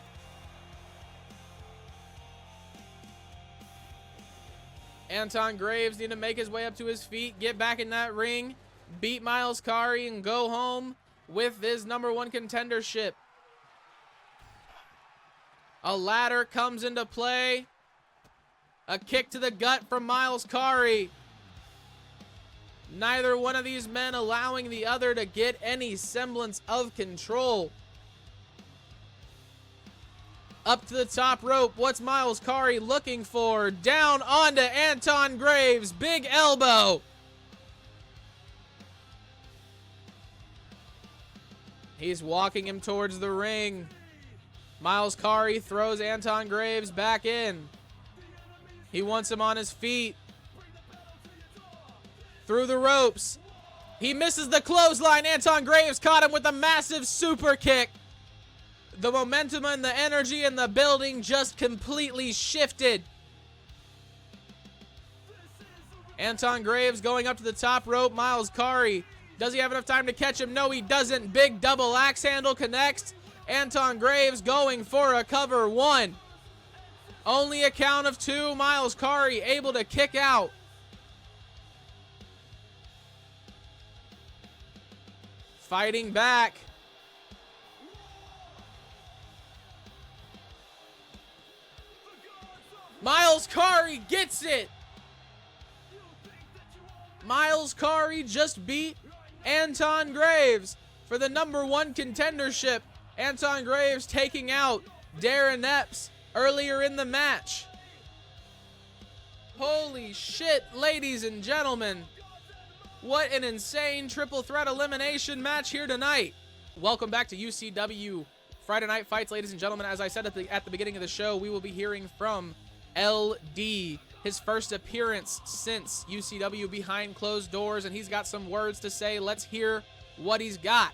Anton Graves need to make his way up to his feet, get back in that ring, beat Miles Kari, and go home with his #1 contendership. A ladder comes into play. A kick to the gut from Miles Kari. Neither one of these men allowing the other to get any semblance of control. Up to the top rope. What's Miles Kari looking for? Down onto Anton Graves. Big elbow. He's walking him towards the ring. Miles Kari throws Anton Graves back in. He wants him on his feet. Through the ropes. He misses the clothesline. Anton Graves caught him with a massive super kick. The momentum and the energy in the building just completely shifted. Anton Graves going up to the top rope. Miles Kari. Does he have enough time to catch him? No, he doesn't. Big double axe handle connects. Anton Graves going for a cover. 1. Only a count of 2. Miles Kari able to kick out. Fighting back. Miles Kari gets it. Miles Kari just beat Anton Graves for the #1 contendership. Anton Graves taking out Darren Epps earlier in the match. Holy shit, ladies and gentlemen. What an insane triple threat elimination match here tonight. Welcome back to UCW Friday Night Fights, ladies and gentlemen. As I said at the beginning of the show, we will be hearing from LD, his first appearance since UCW behind closed doors, and he's got some words to say. Let's hear what he's got.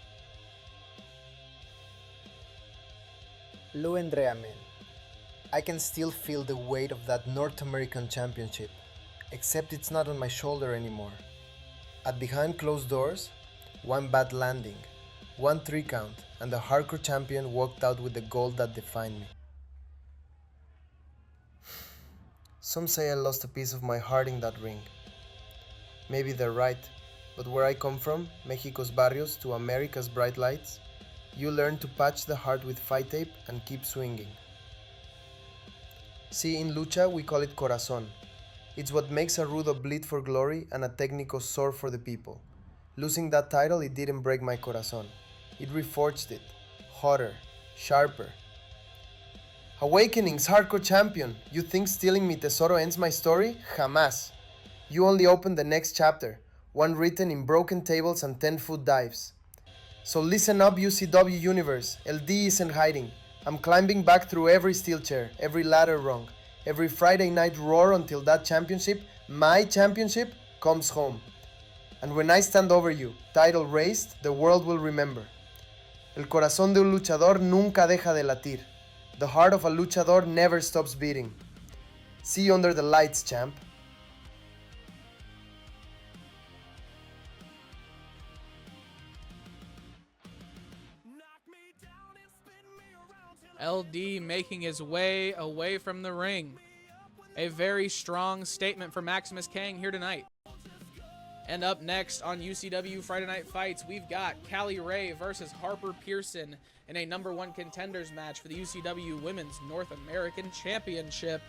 Lou Andrea, man. I can still feel the weight of that North American Championship, except it's not on my shoulder anymore. At behind closed doors, one bad landing, 1 3 count, and the hardcore champion walked out with the gold that defined me. Some say I lost a piece of my heart in that ring. Maybe they're right, but where I come from, Mexico's barrios to America's bright lights, you learn to patch the heart with fight tape and keep swinging. See, in lucha we call it corazón. It's what makes a rudo bleed for glory and a técnico soar for the people. Losing that title, it didn't break my corazón. It reforged it, hotter, sharper. Awakenings, hardcore champion. You think stealing mi tesoro ends my story? Jamás. You only open the next chapter, one written in broken tables and 10-foot dives. So listen up, UCW universe. LD isn't hiding. I'm climbing back through every steel chair, every ladder rung, every Friday night roar until that championship, my championship, comes home. And when I stand over you, title raised, the world will remember. El corazón de un luchador nunca deja de latir. The heart of a luchador never stops beating. See you under the lights, champ. LD making his way away from the ring. A very strong statement for Maximus Kang here tonight. And up next on UCW Friday Night Fights, we've got Callie Ray versus Harper Pearson in a #1 contenders match for the UCW Women's North American Championship.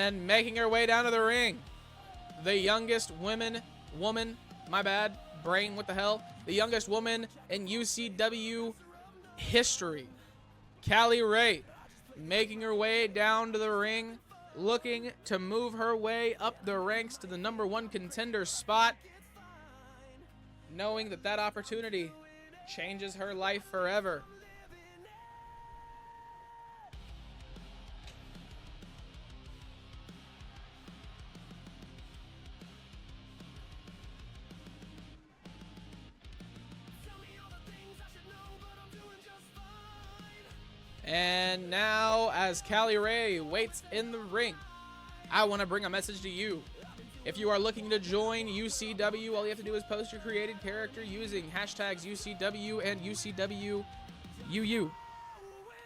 And making her way down to the ring, the youngest woman, my bad, brain, what the hell? The youngest woman in UCW history, Callie Ray, making her way down to the ring, looking to move her way up the ranks to the #1 contender spot, knowing that that opportunity changes her life forever. And now, as Callie Ray waits in the ring, I want to bring a message to you. If you are looking to join UCW, all you have to do is post your created character using hashtags UCW and UCWUU.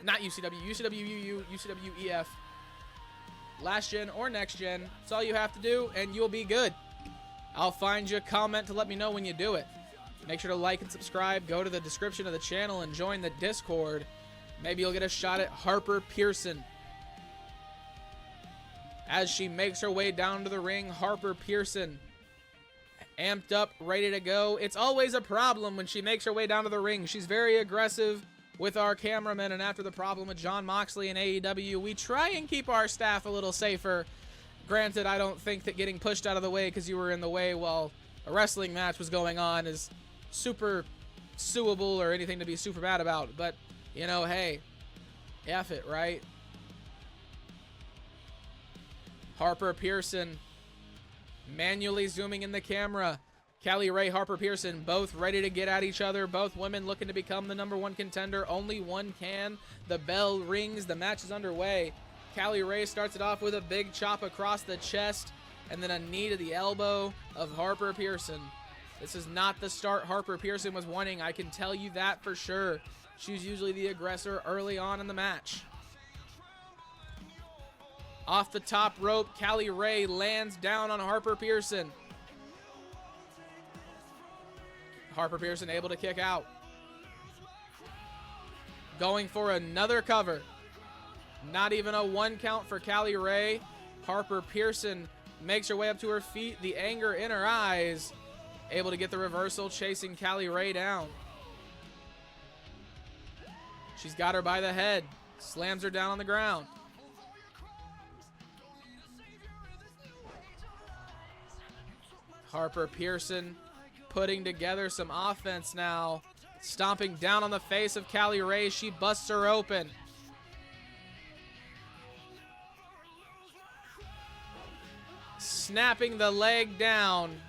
Not UCW, UCWUU, UCWEF. Last gen or next gen. That's all you have to do, and you'll be good. I'll find you a comment to let me know when you do it. Make sure to like and subscribe. Go to the description of the channel and join the Discord. Maybe you'll get a shot at Harper Pearson. As she makes her way down to the ring, Harper Pearson, amped up, ready to go. It's always a problem when she makes her way down to the ring. She's very aggressive with our cameramen, and after the problem with Jon Moxley and AEW, we try and keep our staff a little safer. Granted, I don't think that getting pushed out of the way because you were in the way while a wrestling match was going on is super suable or anything to be super mad about, but you know, hey, F it, right? Harper Pearson manually zooming in the camera. Callie Ray, Harper Pearson, both ready to get at each other. Both women looking to become the #1 contender. Only one can. The bell rings. The match is underway. Callie Ray starts it off with a big chop across the chest and then a knee to the elbow of Harper Pearson. This is not the start Harper Pearson was wanting. I can tell you that for sure. She's usually the aggressor early on in the match. Off the top rope, Callie Ray lands down on Harper Pearson. Harper Pearson able to kick out. Going for another cover. Not even a 1 count for Callie Ray. Harper Pearson makes her way up to her feet, the anger in her eyes. Able to get the reversal, chasing Callie Ray down. She's got her by the head. Slams her down on the ground. Harper Pearson putting together some offense now. Stomping down on the face of Callie Ray. She busts her open. Snapping the leg down.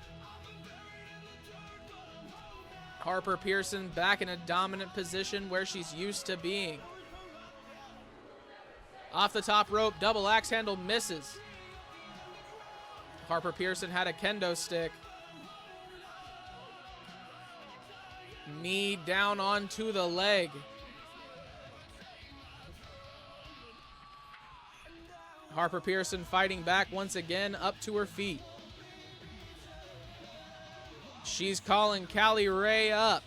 Harper Pearson back in a dominant position where she's used to being. Off the top rope, double axe handle misses. Harper Pearson had a kendo stick. Knee down onto the leg. Harper Pearson fighting back once again up to her feet. She's calling Callie Ray up.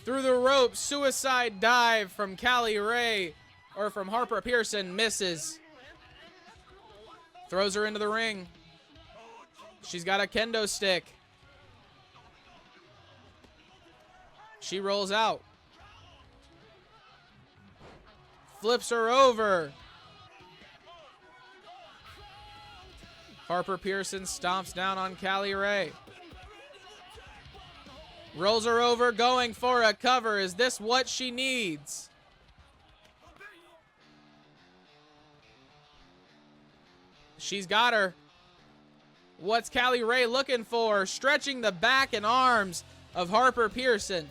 Through the ropes, suicide dive from Callie Ray, or from Harper Pearson, misses. Throws her into the ring. She's got a kendo stick. She rolls out. Flips her over. Harper Pearson stomps down on Callie Ray. Rolls her over, going for a cover. Is this what she needs? She's got her. What's Callie Ray looking for? Stretching the back and arms of Harper Pearson.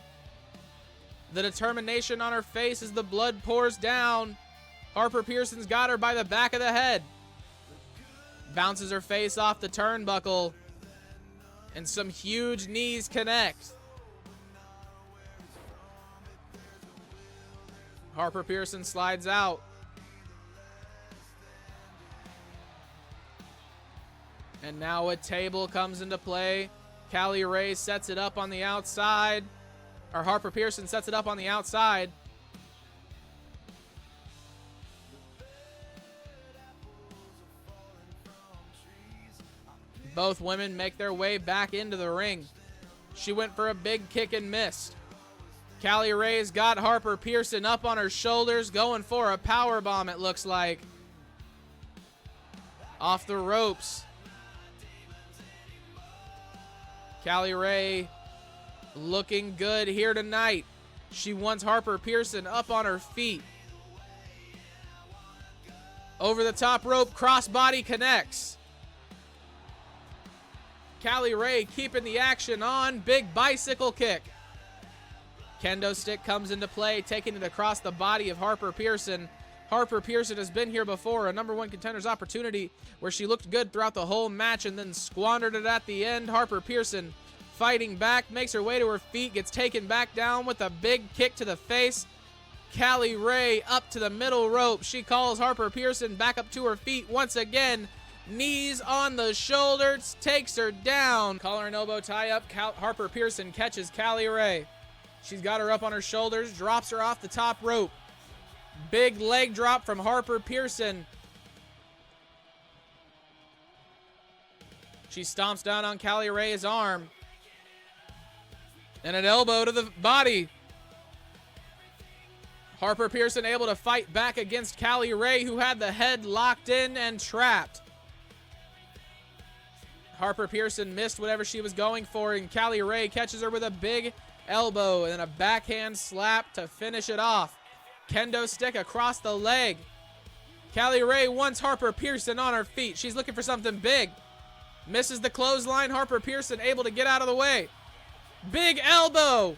The determination on her face as the blood pours down. Harper Pearson's got her by the back of the head. Bounces her face off the turnbuckle. And some huge knees connect. Harper Pearson slides out. And now a table comes into play. Callie Ray sets it up on the outside. Or Harper Pearson sets it up on the outside. Both women make their way back into the ring. She went for a big kick and missed. Callie Ray's got Harper Pearson up on her shoulders, going for a power bomb, it looks like. Off the ropes. Callie Ray looking good here tonight. She wants Harper Pearson up on her feet. Over the top rope, crossbody connects. Callie Ray keeping the action on. Big bicycle kick. Kendo stick comes into play, taking it across the body of Harper Pearson. Harper Pearson has been here before, a number one contender's opportunity where she looked good throughout the whole match and then squandered it at the end. Harper Pearson fighting back, makes her way to her feet, gets taken back down with a big kick to the face. Callie Ray up to the middle rope. She calls Harper Pearson back up to her feet once again. Knees on the shoulders, takes her down. Collar and elbow tie up. Harper Pearson catches Callie Ray. She's got her up on her shoulders, drops her off the top rope. Big leg drop from Harper Pearson. She stomps down on Callie Ray's arm. And an elbow to the body. Harper Pearson able to fight back against Callie Ray, who had the head locked in and trapped. Harper Pearson missed whatever she was going for, and Callie Ray catches her with a big elbow and then a backhand slap to finish it off. Kendo stick across the leg. Callie Ray wants Harper Pearson on her feet. She's looking for something big. Misses the clothesline. Harper Pearson able to get out of the way. Big elbow.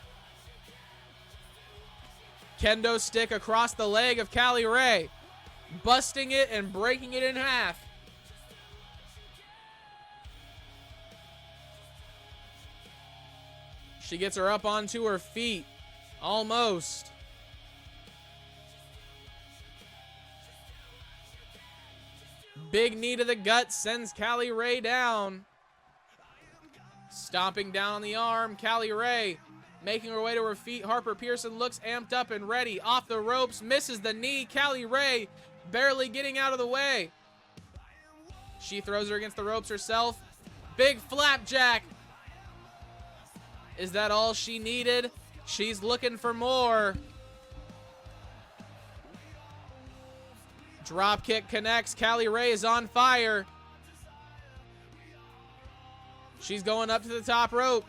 Kendo stick across the leg of Callie Ray. Busting it and breaking it in half. She gets her up onto her feet. Almost. Big knee to the gut sends Callie Ray down. Stomping down on the arm, Callie Ray making her way to her feet. Harper Pearson looks amped up and ready. Off the ropes, misses the knee. Callie Ray barely getting out of the way. She throws her against the ropes herself. Big flapjack. Is that all she needed? She's looking for more. Drop kick connects. Callie Ray is on fire. She's going up to the top rope.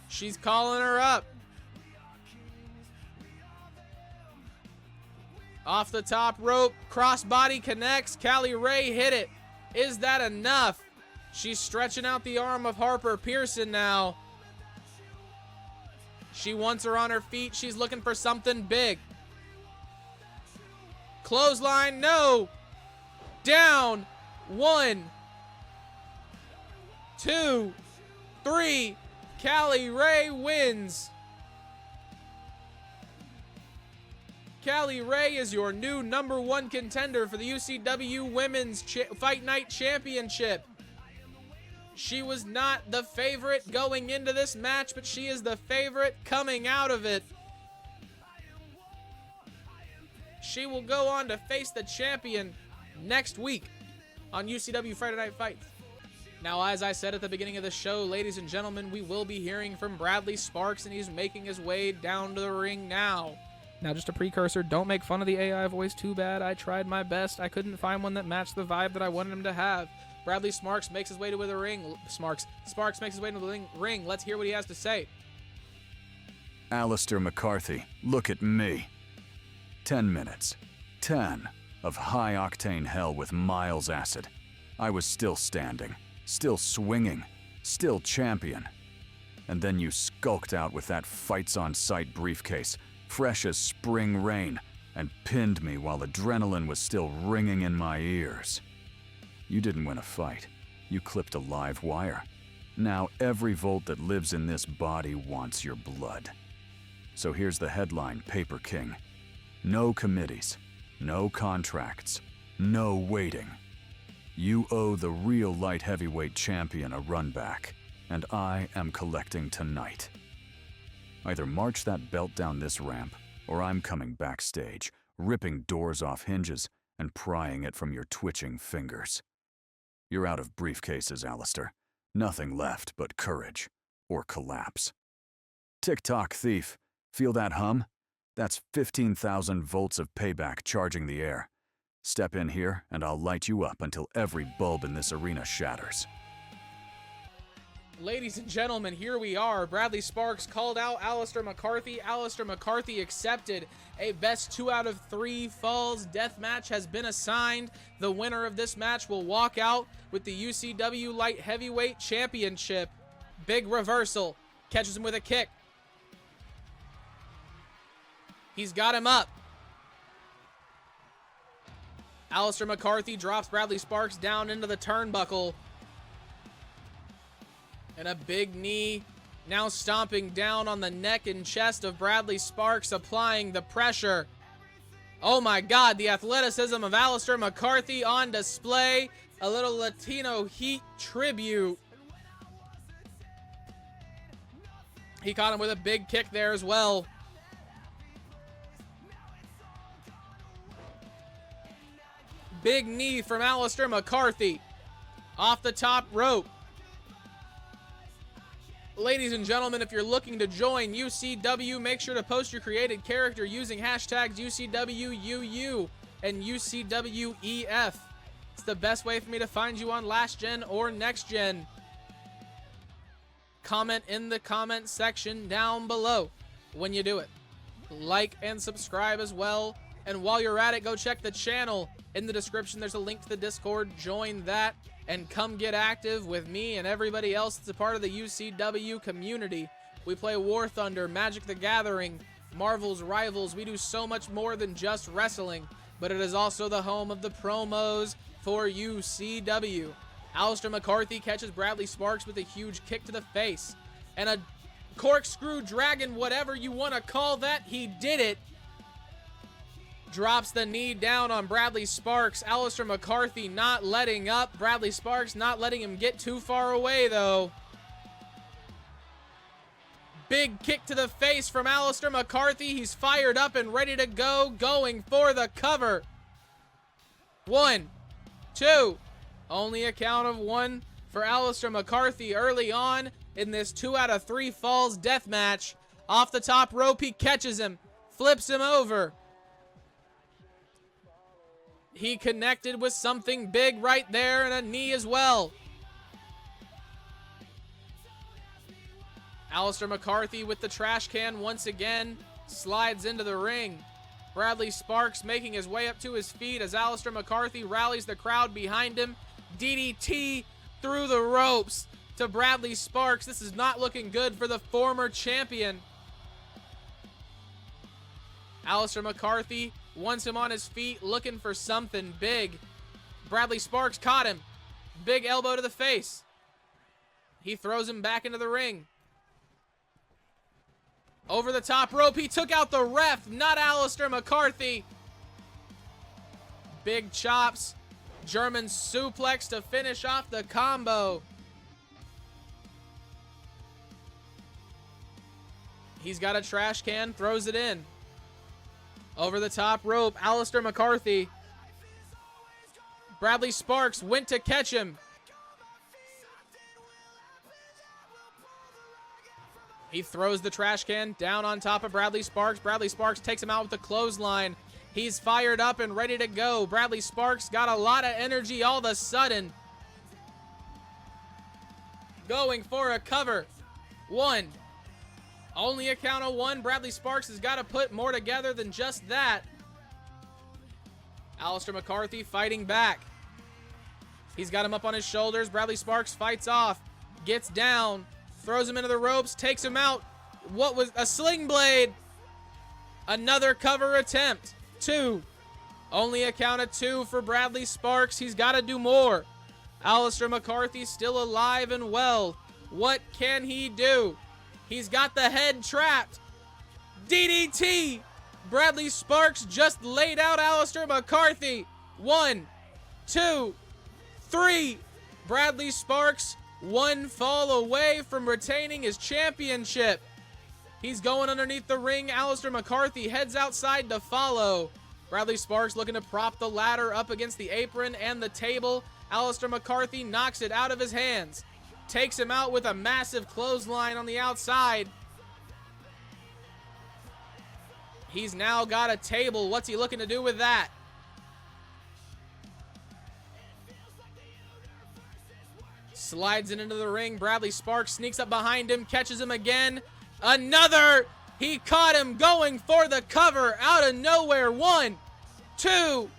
She's calling her up. Off the top rope, crossbody connects. Callie Ray hit it. Is that enough? She's stretching out the arm of Harper Pearson now. She wants her on her feet. She's looking for something big. Clothesline, no. Down. 1, 2, 3. Callie Ray wins. Callie Ray is your new number one contender for the UCW Women's Fight Night Championship. She was not the favorite going into this match, but she is the favorite coming out of it. She will go on to face the champion next week on UCW Friday Night Fights. Now, as I said at the beginning of the show, ladies and gentlemen, we will be hearing from Bradley Sparks, and he's making his way down to the ring now. Now, just a precursor, don't make fun of the AI voice too bad. I tried my best. I couldn't find one that matched the vibe that I wanted him to have. Bradley Sparks makes his way to the ring. Sparks makes his way to the ring. Let's hear what he has to say. Alistair McCarthy, look at me. 10 minutes. 10 of high-octane hell with Miles Acid. I was still standing, still swinging, still champion. And then you skulked out with that fights-on-sight briefcase, fresh as spring rain, and pinned me while adrenaline was still ringing in my ears. You didn't win a fight. You clipped a live wire. Now every volt that lives in this body wants your blood. So here's the headline, Paper King. No committees, no contracts, No waiting. You owe the real light heavyweight champion a run back, and I am collecting tonight. Either march that belt down this ramp, or I'm coming backstage, ripping doors off hinges and prying it from your twitching fingers. You're out of briefcases, Alistair. Nothing left but courage or collapse. Tick-tock, thief. Feel that hum? That's 15,000 volts of payback charging the air. Step in here and I'll light you up until every bulb in this arena shatters. Ladies and gentlemen, here we are. Bradley Sparks called out Alistair McCarthy. Alistair McCarthy accepted. A best 2 out of 3 falls death match has been assigned. The winner of this match will walk out with the UCW Light Heavyweight Championship. Big reversal. Catches him with a kick. He's got him up. Alistair McCarthy drops Bradley Sparks down into the turnbuckle. And a big knee now stomping down on the neck and chest of Bradley Sparks, applying the pressure. Oh my God, the athleticism of Alistair McCarthy on display. A little Latino Heat tribute. He caught him with a big kick there as well. Big knee from Alistair McCarthy. Off the top rope. Ladies and gentlemen, if you're looking to join UCW, make sure to post your created character using hashtags UCWUU and UCWEF. It's the best way for me to find you on Last Gen or Next Gen. Comment in the comment section down below when you do it. Like and subscribe as well. And while you're at it, go check the channel. In the description, there's a link to the Discord. Join that and come get active with me and everybody else that's a part of the UCW community. We play War Thunder, Magic the Gathering, Marvel's Rivals. We do so much more than just wrestling, but it is also the home of the promos for UCW. Alistair McCarthy catches Bradley Sparks with a huge kick to the face. And a corkscrew dragon, whatever you want to call that, he did it. Drops the knee down on Bradley Sparks. Alistair McCarthy not letting up. Bradley Sparks not letting him get too far away, though. Big kick to the face from Alistair McCarthy. He's fired up and ready to go, going for the cover. 1, 2. Only a count of 1 for Alistair McCarthy early on in this 2 out of 3 falls death match. Off the top rope, he catches him, flips him over. He connected with something big right there and a knee as well. Alistair McCarthy with the trash can once again slides into the ring. Bradley Sparks making his way up to his feet as Alistair McCarthy rallies the crowd behind him. DDT through the ropes to Bradley Sparks. This is not looking good for the former champion. Alistair McCarthy wants him on his feet, looking for something big. Bradley Sparks caught him. Big elbow to the face. He throws him back into the ring. Over the top rope, he took out the ref, not Alistair McCarthy. Big chops. German suplex to finish off the combo. He's got a trash can, throws it in. Over the top rope, Alistair McCarthy. Bradley Sparks went to catch him. He throws the trash can down on top of Bradley Sparks. Bradley Sparks takes him out with the clothesline. He's fired up and ready to go. Bradley Sparks got a lot of energy all of a sudden. Going for a cover. 1. Only a count of 1. Bradley Sparks has got to put more together than just that. Alistair McCarthy fighting back. He's got him up on his shoulders. Bradley Sparks fights off. Gets down. Throws him into the ropes. Takes him out. What was a sling blade? Another cover attempt. 2. Only a count of 2 for Bradley Sparks. He's got to do more. Alistair McCarthy still alive and well. What can he do? He's got the head trapped. DDT. Bradley Sparks just laid out Alistair McCarthy. 1, 2, 3. Bradley Sparks, one fall away from retaining his championship. He's going underneath the ring. Aleister McCarthy heads outside to follow. Bradley Sparks looking to prop the ladder up against the apron and the table. Aleister McCarthy knocks it out of his hands. Takes him out with a massive clothesline on the outside. He's now got a table. What's he looking to do with that? Slides it into the ring. Bradley Sparks sneaks up behind him, catches him again. Another! He caught him going for the cover out of nowhere. 1, 2.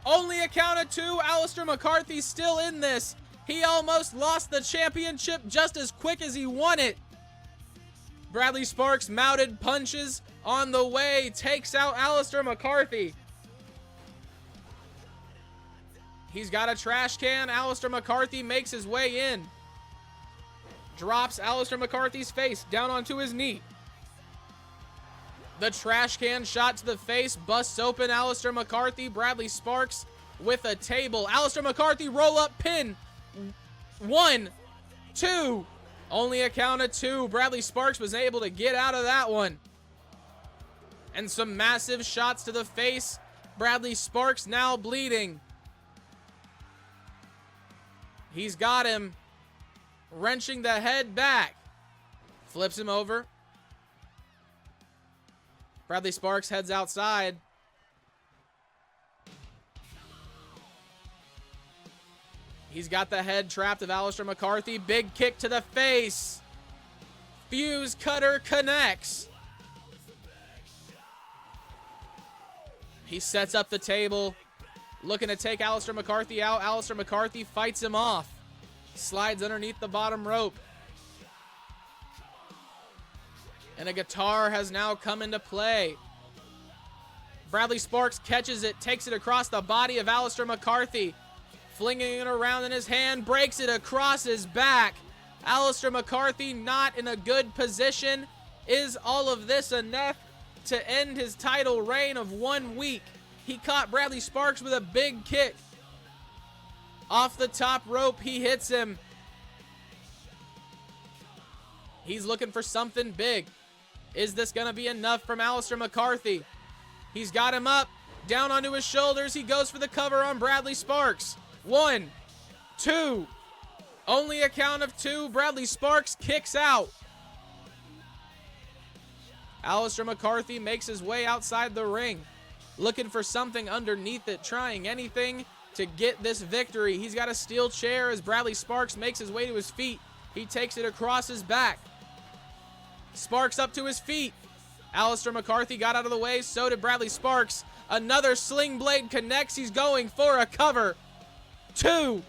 Only a count of 2. Aleister McCarthy still in this. He almost lost the championship just as quick as he won it. Bradley Sparks mounted punches on the way. Takes out Aleister McCarthy. He's got a trash can. Aleister McCarthy makes his way in. Drops Aleister McCarthy's face down onto his knee. The trash can shot to the face busts open Aleister McCarthy. Bradley Sparks with a table. Aleister McCarthy roll up pin. 1, 2. Only a count of 2. Bradley Sparks was able to get out of that one. And some massive shots to the face. Bradley Sparks now bleeding. He's got him. Wrenching the head back. Flips him over. Bradley Sparks heads outside. He's got the head trapped of Aleister McCarthy. Big kick to the face. Fuse cutter connects. He sets up the table. Looking to take Aleister McCarthy out. Aleister McCarthy fights him off. Slides underneath the bottom rope. And a guitar has now come into play. Bradley Sparks catches it, takes it across the body of Aleister McCarthy. Flinging it around in his hand, breaks it across his back. Aleister McCarthy not in a good position. Is all of this enough to end his title reign of 1 week? He caught Bradley Sparks with a big kick. Off the top rope, he hits him. He's looking for something big. Is this going to be enough from Aleister McCarthy? He's got him up, down onto his shoulders. He goes for the cover on Bradley Sparks. 1, 2. Only a count of 2. Bradley Sparks kicks out. Aleister McCarthy makes his way outside the ring. Looking for something underneath it, trying anything to get this victory. He's got a steel chair as Bradley Sparks makes his way to his feet. He takes it across his back. Sparks up to his feet. Aleister McCarthy got out of the way, so did Bradley Sparks. Another sling blade connects. He's going for a cover. 2,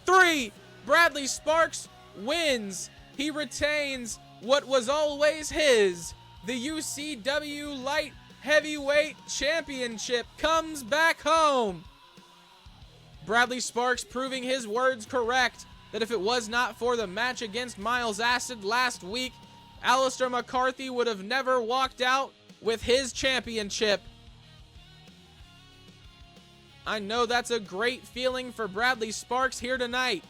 3. Bradley Sparks wins. He retains what was always his. The UCW Light Heavyweight Championship comes back home. Bradley Sparks proving his words correct, that if it was not for the match against Miles Acid last week, Aleister McCarthy would have never walked out with his championship. I know that's a great feeling for Bradley Sparks here tonight.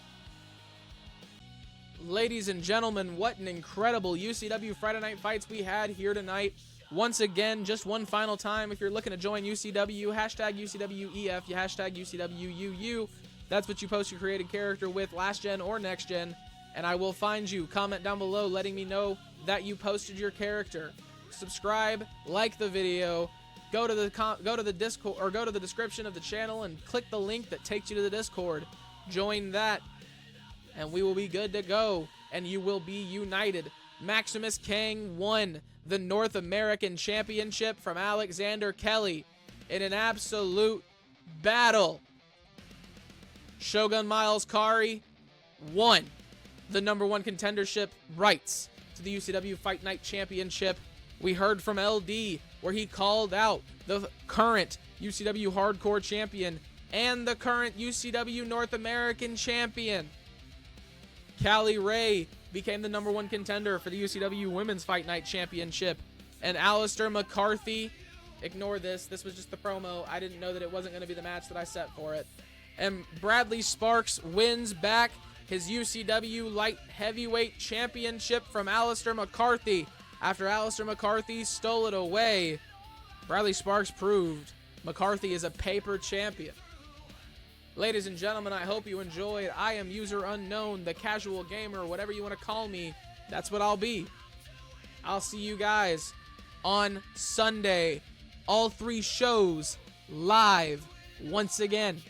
Ladies and gentlemen, what an incredible UCW Friday Night Fights we had here tonight. Once again, just one final time, if you're looking to join UCW, hashtag UCWEF, you hashtag UCWUU. That's what you post your created character with, last gen or next gen, and I will find you. Comment down below letting me know that you posted your character. Subscribe, like the video, go to the Discord or go to the description of the channel and click the link that takes you to the Discord. Join that, and we will be good to go, and you will be united. Maximus Kang won the North American Championship from Alexander Kelly in an absolute battle. Shogun Miles Kari won the #1 contendership rights to the UCW Fight Night Championship. We heard from LD where he called out the current UCW Hardcore Champion and the current UCW North American Champion. Callie Ray became the #1 contender for the UCW Women's Fight Night Championship. And Aleister McCarthy Ignore this. This was just the promo. I didn't know that it wasn't going to be the match that I set for it. And Bradley Sparks wins back his UCW Light Heavyweight Championship from Alistair McCarthy. After Alistair McCarthy stole it away, Bradley Sparks proved McCarthy is a paper champion. Ladies and gentlemen, I hope you enjoyed. I am User Unknown, the casual gamer, whatever you want to call me. That's what I'll be. I'll see you guys on Sunday. All 3 shows live once again.